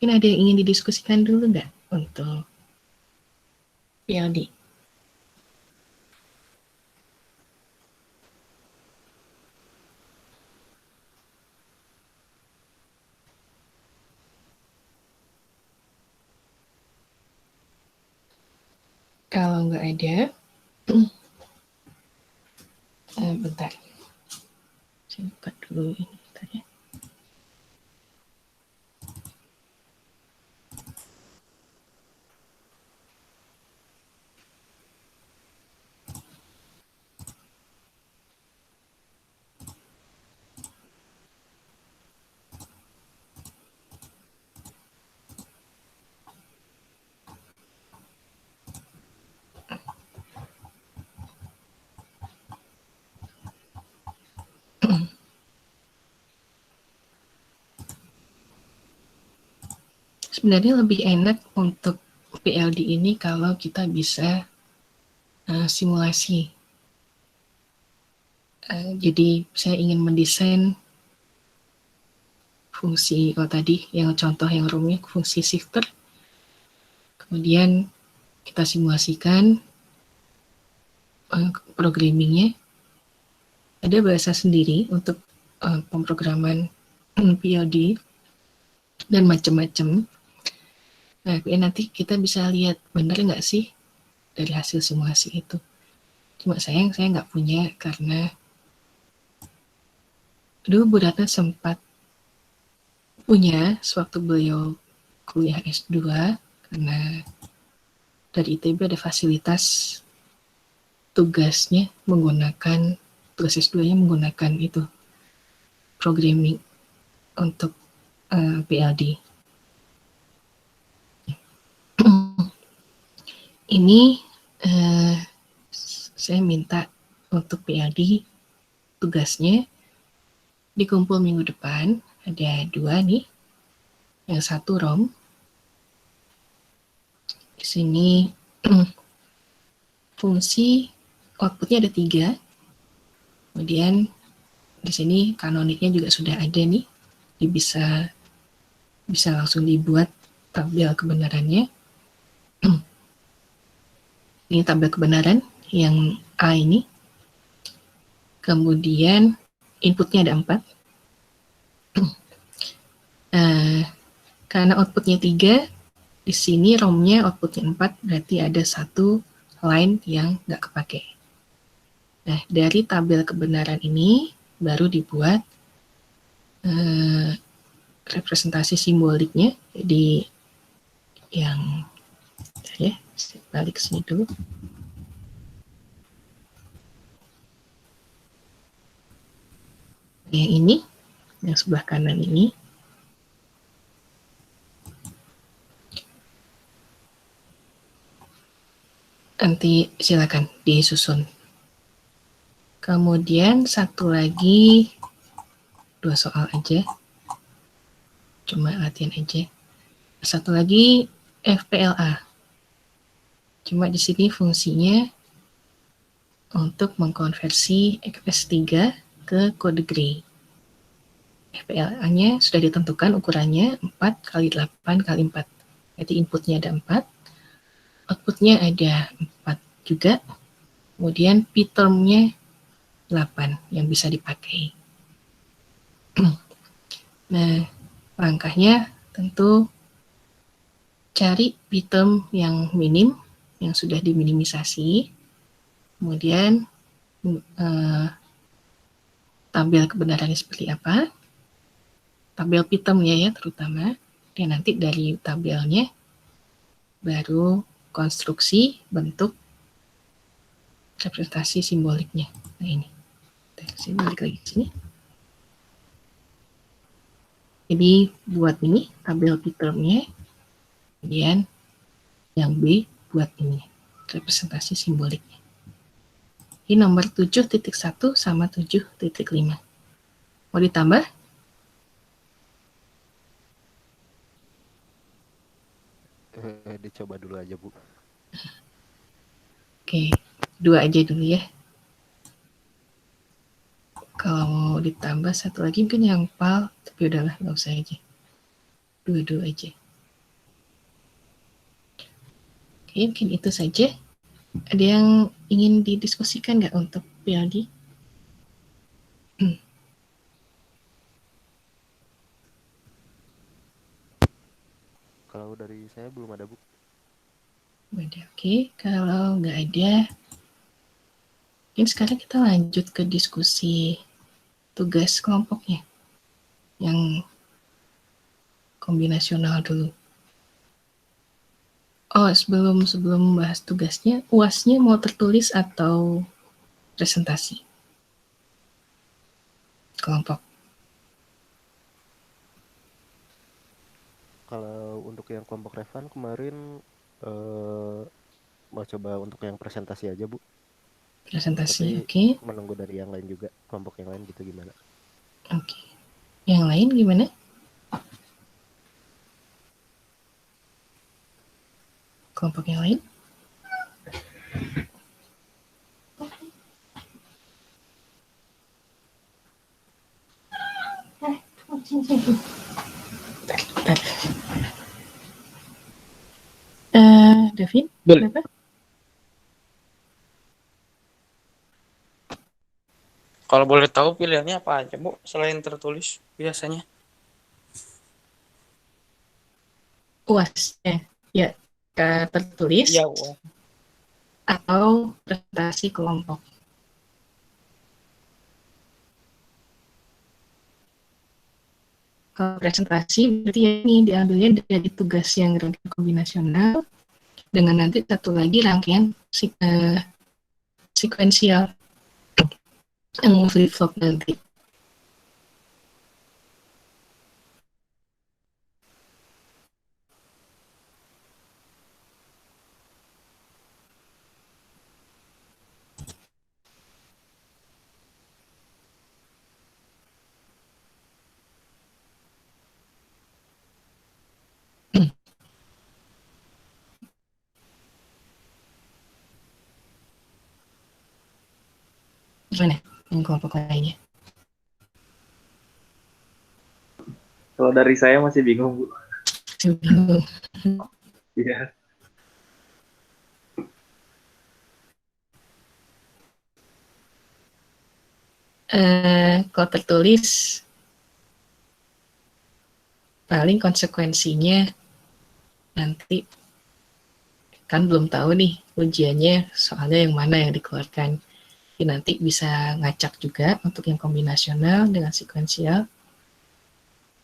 Speaker 1: Mungkin ada yang ingin didiskusikan dulu nggak untuk PLD? Kalau nggak ada, bentar. Saya buka dulu ini. Bentar ya. Sebenarnya lebih enak untuk PLD ini kalau kita bisa simulasi. Jadi saya ingin mendesain fungsi, tadi yang contoh yang rumit, fungsi shifter. Kemudian kita simulasikan programmingnya. Ada bahasa sendiri untuk pemrograman PLD dan macam-macam. Nah, nanti kita bisa lihat benar nggak sih dari hasil simulasi itu. Cuma sayang saya nggak punya karena dulu Bu Ratna sempat punya sewaktu beliau kuliah S2 karena dari ITB ada fasilitas tugasnya menggunakan, tugas S2-nya menggunakan itu, programming untuk PLD. Ini saya minta untuk PLD tugasnya dikumpul minggu depan. Ada 2 nih. Yang satu ROM. Di sini fungsi outputnya ada 3. Kemudian Di sini kanoniknya juga sudah ada nih, bisa langsung dibuat tabel kebenarannya. Ini tabel kebenaran yang A ini. Kemudian inputnya ada 4. Karena outputnya 3, di sini ROM-nya outputnya 4, berarti ada satu line yang nggak kepake. Nah, dari tabel kebenaran ini baru dibuat representasi simboliknya. Jadi yang ya, balik ke sini dulu. Yang ini, yang sebelah kanan ini. Nanti silakan disusun. Kemudian satu lagi, 2 soal aja. Cuma latihan aja. Satu lagi FPLA. Cuma di sini fungsinya untuk mengkonversi XS3 ke kode Gray. FPLA-nya sudah ditentukan ukurannya 4 kali 8 kali 4. Jadi inputnya ada 4, outputnya ada 4 juga. Kemudian p-term-nya 8 yang bisa dipakai. Nah, langkahnya tentu cari p-term yang minim, yang sudah diminimisasi. Kemudian tabel kebenarannya seperti apa. Tabel p-term-nya ya terutama. Dan nanti dari tabelnya baru konstruksi bentuk representasi simboliknya. Nah ini. Saya balik lagi ke sini. Jadi buat ini tabel p-term-nya. Kemudian yang B buat ini representasi simboliknya. Ini nomor 7.1 sama 7.5. Mau ditambah?
Speaker 3: Dicoba dulu aja, Bu.
Speaker 1: Oke, 2 aja dulu ya. Kalau mau ditambah satu lagi mungkin yang PAL, tapi udahlah nggak usah aja. 2 aja. Oke, mungkin itu saja. Ada yang ingin didiskusikan nggak untuk PLD?
Speaker 3: Kalau dari saya belum ada, Bu.
Speaker 1: Udah, oke. Kalau nggak ada, mungkin sekarang kita lanjut ke diskusi tugas kelompoknya. Yang kombinasional dulu. Oh, sebelum bahas tugasnya, UAS-nya mau tertulis atau presentasi? Kelompok.
Speaker 3: Kalau untuk yang kelompok Revan kemarin mau coba untuk yang presentasi aja, Bu.
Speaker 1: Presentasi,
Speaker 3: Tapi
Speaker 1: oke.
Speaker 3: menunggu dari yang lain juga, kelompok yang lain gitu gimana?
Speaker 1: Oke. Yang lain gimana? Kelompok yang lain? Davin, kenapa?
Speaker 4: Kalau boleh tahu pilihannya apa aja, Bu, selain tertulis biasanya?
Speaker 1: UAS-nya, ya tertulis
Speaker 4: Iya, Bu.
Speaker 1: atau presentasi kelompok. Kalau presentasi berarti ya ini diambilnya dari tugas yang rangkaian kombinasional dengan nanti satu lagi rangkaian sekuensial yang flip-flop nanti. Gimana yang kelompok lainnya?
Speaker 5: Kalau dari saya masih bingung, Bu.
Speaker 1: Bingung.
Speaker 5: Iya.
Speaker 1: Kalau tertulis, paling konsekuensinya nanti kan belum tahu nih ujiannya soalnya yang mana yang dikeluarkan. Jadi nanti bisa ngacak juga untuk yang kombinasional dengan sekuensial.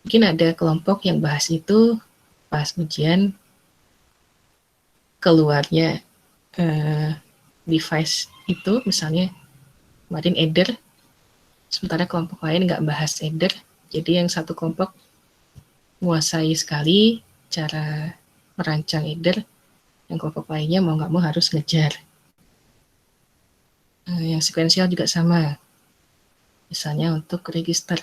Speaker 1: Mungkin ada kelompok yang bahas itu pas ujian keluarnya device itu, misalnya kemarin adder, sementara kelompok lain nggak bahas adder. Jadi yang satu kelompok menguasai sekali cara merancang adder, yang kelompok lainnya mau nggak mau harus ngejar. Yang sekuensial juga sama. Misalnya untuk register.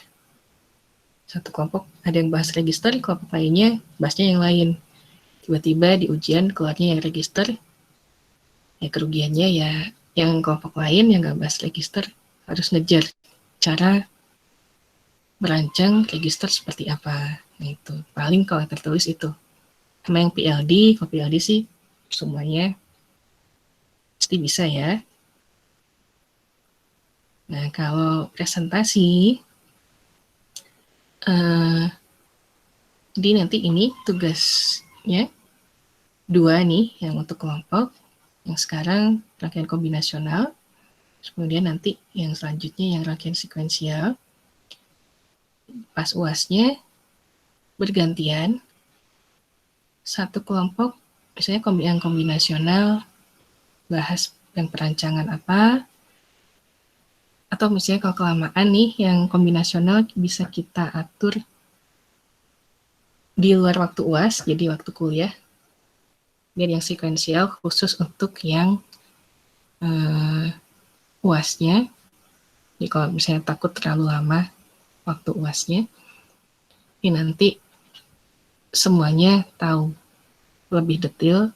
Speaker 1: Satu kelompok ada yang bahas register, kelompok lainnya bahasnya yang lain. Tiba-tiba di ujian keluarnya yang register, ya kerugiannya ya yang kelompok lain yang nggak bahas register harus ngejar cara merancang register seperti apa. Nah itu, paling kalau tertulis itu. Sama yang PLD, kalau PLD sih semuanya pasti bisa ya. Nah, kalau presentasi, jadi nanti ini tugasnya 2 nih yang untuk kelompok, yang sekarang rangkaian kombinasional, kemudian nanti yang selanjutnya yang rangkaian sekuensial. Pas UASnya bergantian, satu kelompok, misalnya yang kombinasional, bahas yang perancangan apa, atau misalnya kalau kelamaan nih, yang kombinasional bisa kita atur di luar waktu UAS, jadi waktu kuliah. Dan yang sekuensial khusus untuk yang UASnya. Jadi kalau misalnya takut terlalu lama waktu UASnya, ini nanti semuanya tahu lebih detail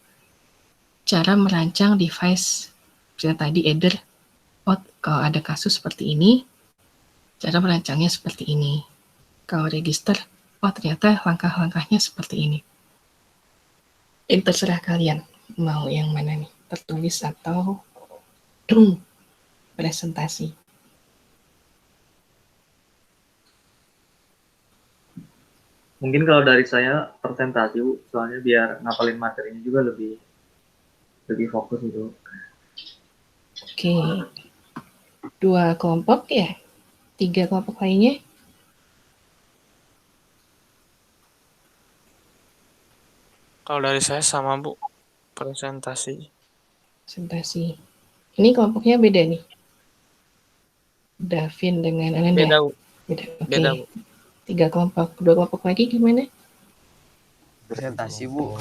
Speaker 1: cara merancang device. Misalnya tadi adder, oh kalau ada kasus seperti ini, cara merancangnya seperti ini. Kalau register, oh ternyata langkah-langkahnya seperti ini. Ini terserah kalian mau yang mana nih, tertulis atau presentasi.
Speaker 5: Mungkin kalau dari saya presentasi, Bu, soalnya biar ngapalin materinya juga lebih fokus gitu.
Speaker 1: Oke. 2 kelompok ya? 3 kelompok lainnya?
Speaker 4: Kalau dari saya sama Bu, presentasi.
Speaker 1: Presentasi. Ini kelompoknya beda nih. Davin dengan Ananda.
Speaker 4: Beda Bu,
Speaker 1: Beda. Oke.
Speaker 4: beda Bu.
Speaker 1: 3 kelompok. 2 kelompok lagi gimana?
Speaker 6: Presentasi, Bu.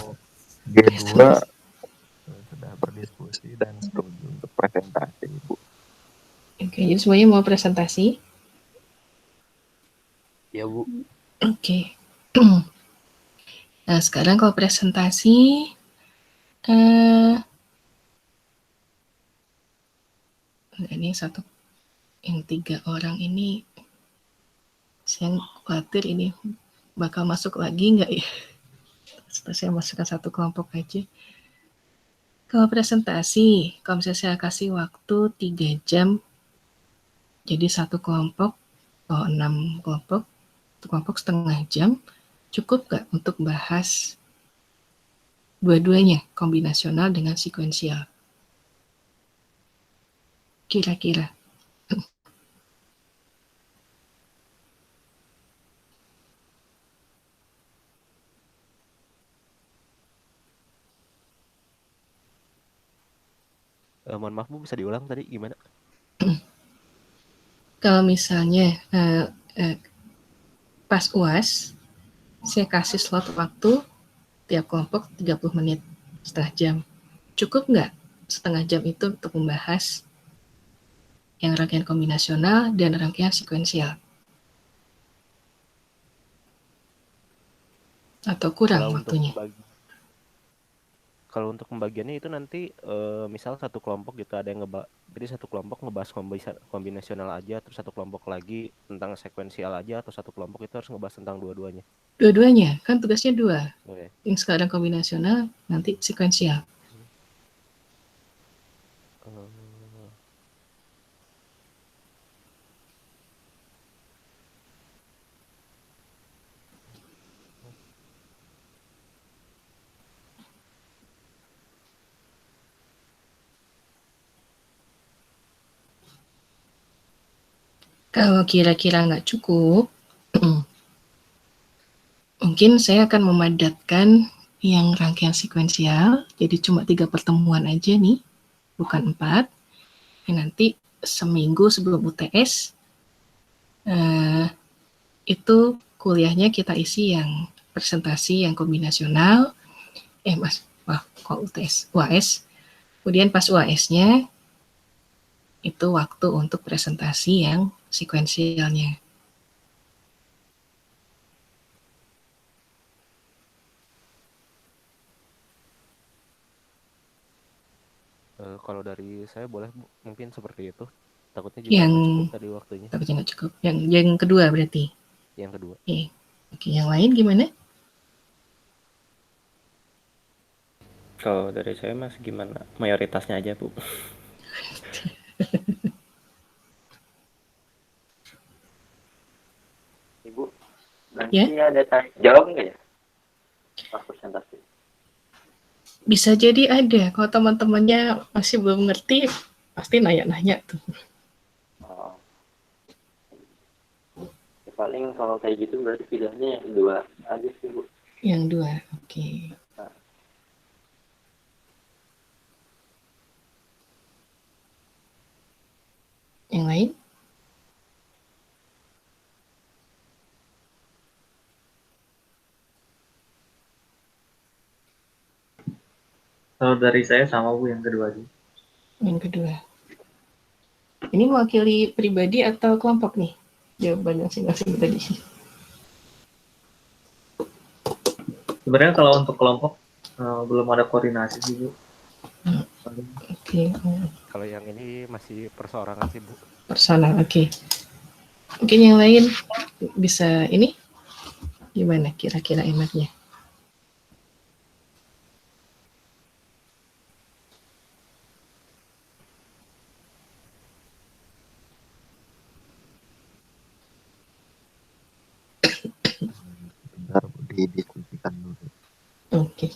Speaker 3: G2 sudah berdiskusi dan setuju untuk presentasi, Bu.
Speaker 1: Oke, jadi semuanya mau presentasi?
Speaker 6: Ya, Bu.
Speaker 1: Oke. Nah, sekarang kalau presentasi, ini yang 3 orang ini, saya khawatir ini bakal masuk lagi nggak ya? Setelah saya masukkan satu kelompok aja. Kalau presentasi, kalau misalnya saya kasih waktu 3 jam, jadi satu kelompok, 6 kelompok, satu kelompok setengah jam, cukup nggak untuk bahas dua-duanya, kombinasional dengan sekuensial? Kira-kira.
Speaker 3: Mohon maaf Bu, bisa diulang tadi gimana?
Speaker 1: Kalau misalnya pas UAS, saya kasih slot waktu tiap kelompok 30 menit, setengah jam. Cukup nggak setengah jam itu untuk membahas yang rangkaian kombinasional dan rangkaian sekuensial? Atau kurang waktunya?
Speaker 3: Kalau untuk pembagiannya itu nanti misal satu kelompok gitu ada yang jadi satu kelompok ngebahas kombinasional aja, terus satu kelompok lagi tentang sekuensial aja, atau satu kelompok itu harus ngebahas tentang dua-duanya.
Speaker 1: Dua-duanya, kan tugasnya dua.
Speaker 3: Oke.
Speaker 1: Yang sekarang kombinasional, nanti sekuensial.
Speaker 3: Eh,
Speaker 1: Kalau kira-kira nggak cukup, mungkin saya akan memadatkan yang rangkaian sekuensial, jadi cuma 3 pertemuan aja nih, bukan 4. Nanti seminggu sebelum UTS, itu kuliahnya kita isi yang presentasi yang kombinasional, kok UTS, UAS. Kemudian pas UAS-nya, itu waktu untuk presentasi yang sekuensialnya.
Speaker 3: Kalau dari saya boleh Bu, mungkin seperti itu. Takutnya juga
Speaker 1: Yang
Speaker 3: nggak cukup tadi waktunya.
Speaker 1: takutnya nggak cukup. Yang kedua berarti.
Speaker 3: Yang kedua.
Speaker 1: Oke, yang lain gimana?
Speaker 6: Kalau dari saya mas gimana? Mayoritasnya aja Bu.
Speaker 7: Ibu, nanti
Speaker 1: Ya?
Speaker 7: ada tanya jawab nggak ya? Pas presentasi.
Speaker 1: Bisa jadi ada. Kalau teman-temannya masih belum ngerti, pasti nanya-nanya tuh.
Speaker 7: Oh. Ya, paling kalau kayak gitu berarti pilihannya yang dua aja sih Bu.
Speaker 1: Yang dua, oke. Yang lain?
Speaker 5: Kalau dari saya sama Bu yang kedua aja.
Speaker 1: Yang kedua. Ini mewakili pribadi atau kelompok nih? Jawaban masing-masing tadi.
Speaker 5: Sebenarnya kalau untuk kelompok belum ada koordinasi sih Bu.
Speaker 1: Oke.
Speaker 3: Kalau yang ini masih perseorangan sih Bu.
Speaker 1: Personal, oke. Mungkin yang lain bisa ini? Gimana kira-kira enaknya?
Speaker 8: Bentar Bu, didiskusikan dulu.
Speaker 1: Oke.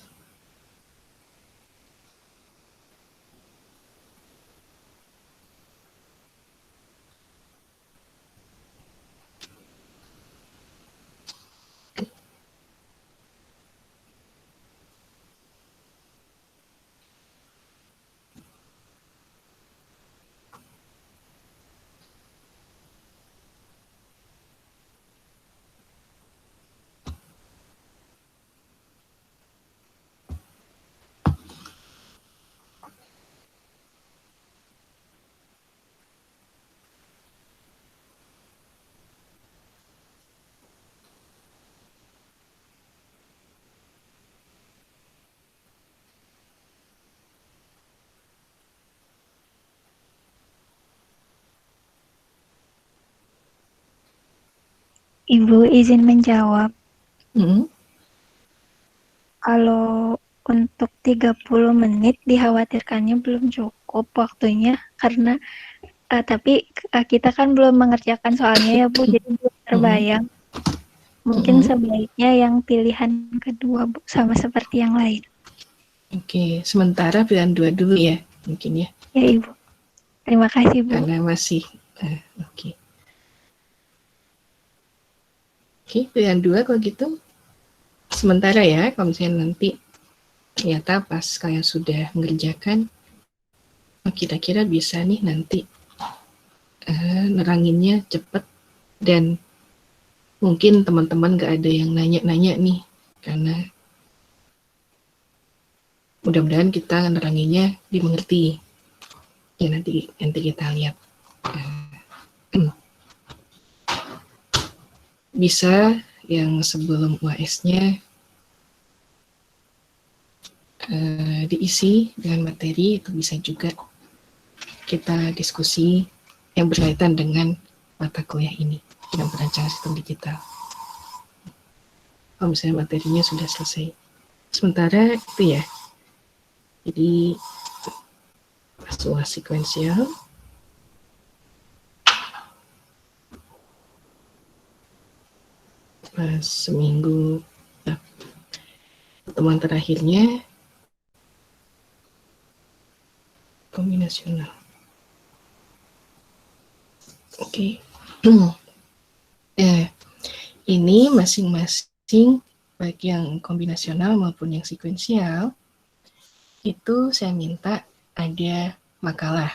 Speaker 9: Ibu izin menjawab.
Speaker 1: Hmm.
Speaker 9: Kalau untuk 30 menit dikhawatirkannya belum cukup waktunya karena tapi kita kan belum mengerjakan soalnya ya Bu, jadi belum terbayang. Mungkin sebaiknya yang pilihan kedua Bu, sama seperti yang lain.
Speaker 1: Oke, sementara pilihan dua dulu ya, mungkin ya.
Speaker 9: Ya Ibu. Terima kasih Bu.
Speaker 1: Karena masih, oke. Oke, pilihan dua kalau gitu. Sementara ya, kalau misalnya nanti ternyata pas kalian sudah mengerjakan, kira-kira bisa nih nanti neranginnya cepet dan mungkin teman-teman gak ada yang nanya-nanya nih, karena mudah-mudahan kita neranginnya dimengerti. Ya nanti kita lihat. Bisa yang sebelum UAS-nya diisi dengan materi, itu bisa juga kita diskusi yang berkaitan dengan mata kuliah ini, dengan perancangan sistem digital. Kalau misalnya materinya sudah selesai. Sementara itu ya, jadi pas UAS sekuensial, pas seminggu, pertemuan terakhirnya kombinasional. Oke. Ini masing-masing baik yang kombinasional maupun yang sekuensial itu saya minta ada makalah.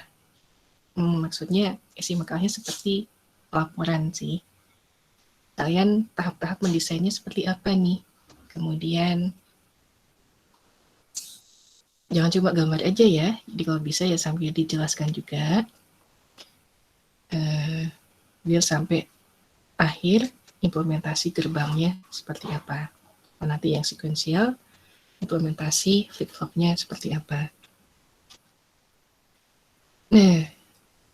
Speaker 1: Maksudnya isi makalahnya seperti laporan sih. Kalian tahap-tahap mendesainnya seperti apa nih? Kemudian jangan cuma gambar aja ya. Jadi kalau bisa ya sambil dijelaskan juga. Biar sampai akhir implementasi gerbangnya seperti apa. Nanti yang sekuensial, implementasi flip-flopnya seperti apa. Nah,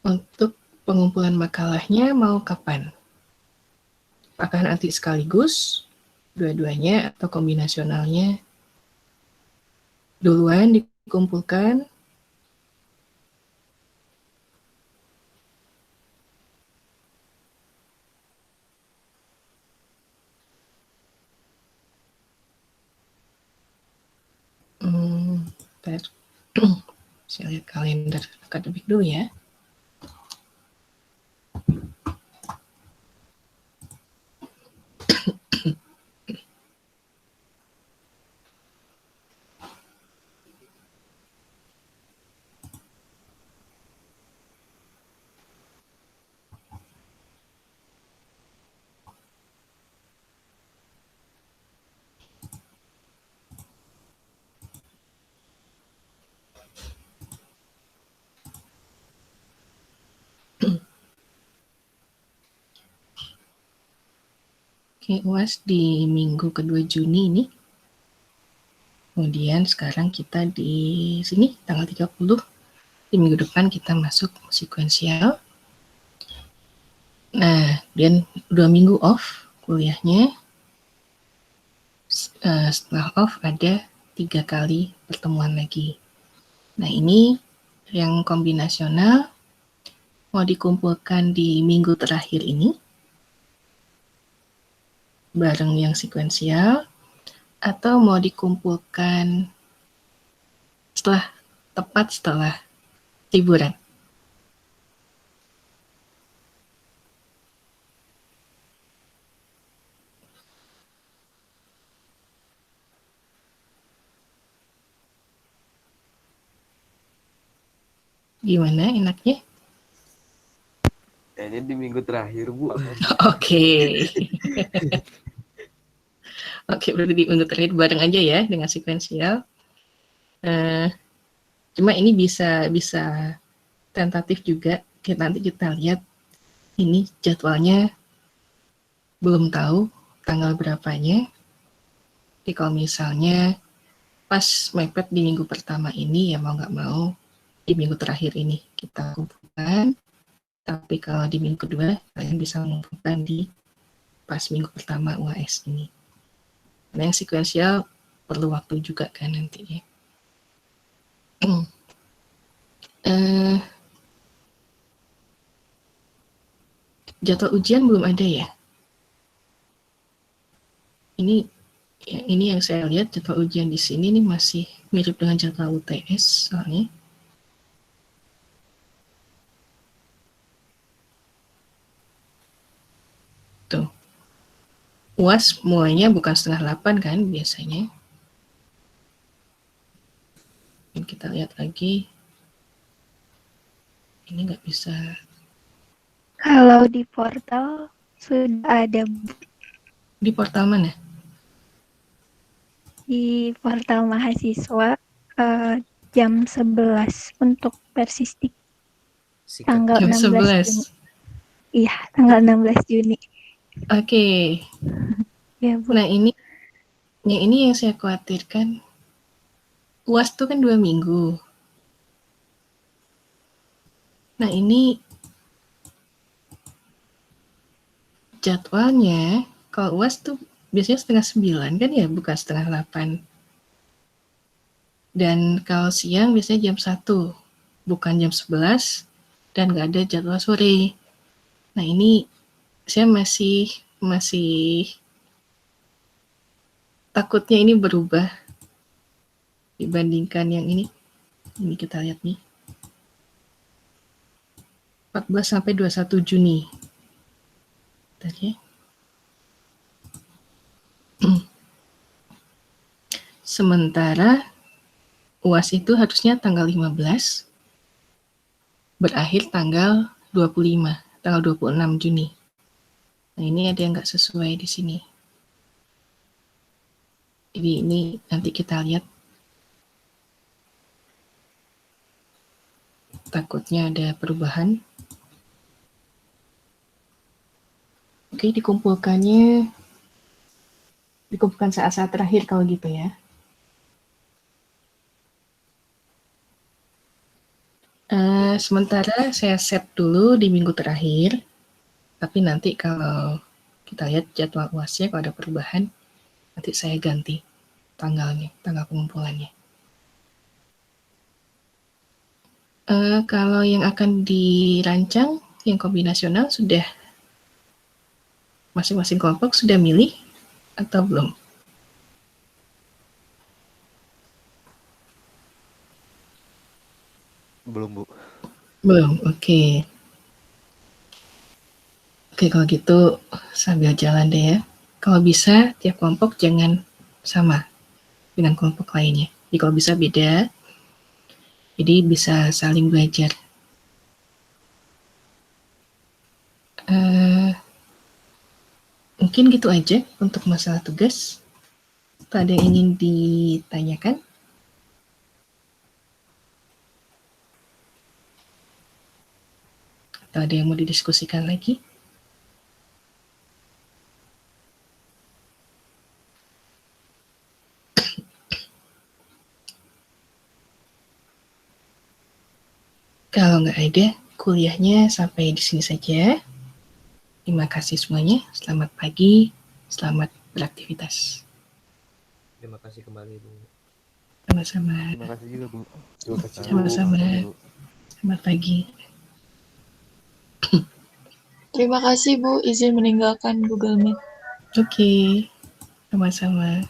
Speaker 1: untuk pengumpulan makalahnya mau kapan? Apakah nanti sekaligus, dua-duanya, atau kombinasionalnya duluan dikumpulkan? Saya lihat kalender akademik dulu ya. Oke, UAS di minggu kedua Juni ini. Kemudian sekarang kita di sini tanggal 30. Di minggu depan kita masuk sekuensial. Nah, dan 2 minggu off kuliahnya. Setelah off ada 3 kali pertemuan lagi. Nah, ini yang kombinasional mau dikumpulkan di minggu terakhir ini bareng yang sekuensial, atau mau dikumpulkan tepat setelah liburan. Gimana enaknya?
Speaker 2: Kayaknya di minggu terakhir, Bu.
Speaker 1: Oke. Oke, berarti di minggu terakhir bareng aja ya dengan sekuensial. Cuma ini bisa tentatif juga. Nanti kita lihat ini jadwalnya belum tahu tanggal berapanya. Jadi kalau misalnya pas mepet di minggu pertama ini, ya mau nggak mau di minggu terakhir ini kita kumpulkan. Tapi kalau di minggu kedua, kalian bisa mengumpulkan di pas minggu pertama UAS ini. Nah, yang sekuensial perlu waktu juga kan nantinya. Jadwal ujian belum ada ya? Ini yang saya lihat jadwal ujian di sini nih masih mirip dengan jadwal UTS soalnya. Tuh. UAS mulainya bukan 7:30 kan biasanya. Dan kita lihat lagi. Ini nggak bisa.
Speaker 9: Kalau di portal sudah ada.
Speaker 1: Di portal mana?
Speaker 9: Di portal mahasiswa jam 11 untuk persistik. Tanggal
Speaker 1: Jam
Speaker 9: 16 Juni.
Speaker 1: 11.
Speaker 9: Iya, tanggal 16 Juni.
Speaker 1: Oke.
Speaker 9: Ya, Bu.
Speaker 1: Nah, ini yang saya khawatirkan. UAS tuh kan 2 minggu. Nah, ini jadwalnya, kalau UAS tuh biasanya 8:30 kan ya, bukan 7:30. Dan kalau siang biasanya jam 1, bukan jam 11, dan nggak ada jadwal sore. Nah, ini saya masih takutnya ini berubah dibandingkan yang ini. Ini kita lihat nih. 14 sampai 21 Juni. Tadi. Sementara UAS itu harusnya tanggal 15, berakhir tanggal 25, tanggal 26 Juni. Nah, ini ada yang nggak sesuai di sini. Jadi ini nanti kita lihat. Takutnya ada perubahan. Oke, dikumpulkan saat-saat terakhir kalau gitu ya. Sementara saya set dulu di minggu terakhir, tapi nanti kalau kita lihat jadwal UASnya, kalau ada perubahan, nanti saya ganti tanggalnya, tanggal pengumpulannya. Kalau yang akan dirancang, yang kombinasional sudah masing-masing kelompok sudah milih atau belum?
Speaker 3: Belum, Bu.
Speaker 1: Belum, oke. Oke, kalau gitu sambil jalan deh ya. Kalau bisa, tiap kelompok jangan sama dengan kelompok lainnya. Jadi kalau bisa beda, jadi bisa saling belajar. Mungkin gitu aja untuk masalah tugas. Atau ada yang ingin ditanyakan? Atau ada yang mau didiskusikan lagi? Kalau nggak ada, kuliahnya sampai di sini saja. Terima kasih semuanya. Selamat pagi, selamat beraktivitas.
Speaker 6: Terima kasih kembali, Bu.
Speaker 1: Sama-sama.
Speaker 3: Terima kasih juga, Bu.
Speaker 2: Terima kasih.
Speaker 1: Sama-sama. Selamat pagi.
Speaker 10: Terima kasih Bu, izin meninggalkan Google Meet.
Speaker 1: Oke, sama-sama.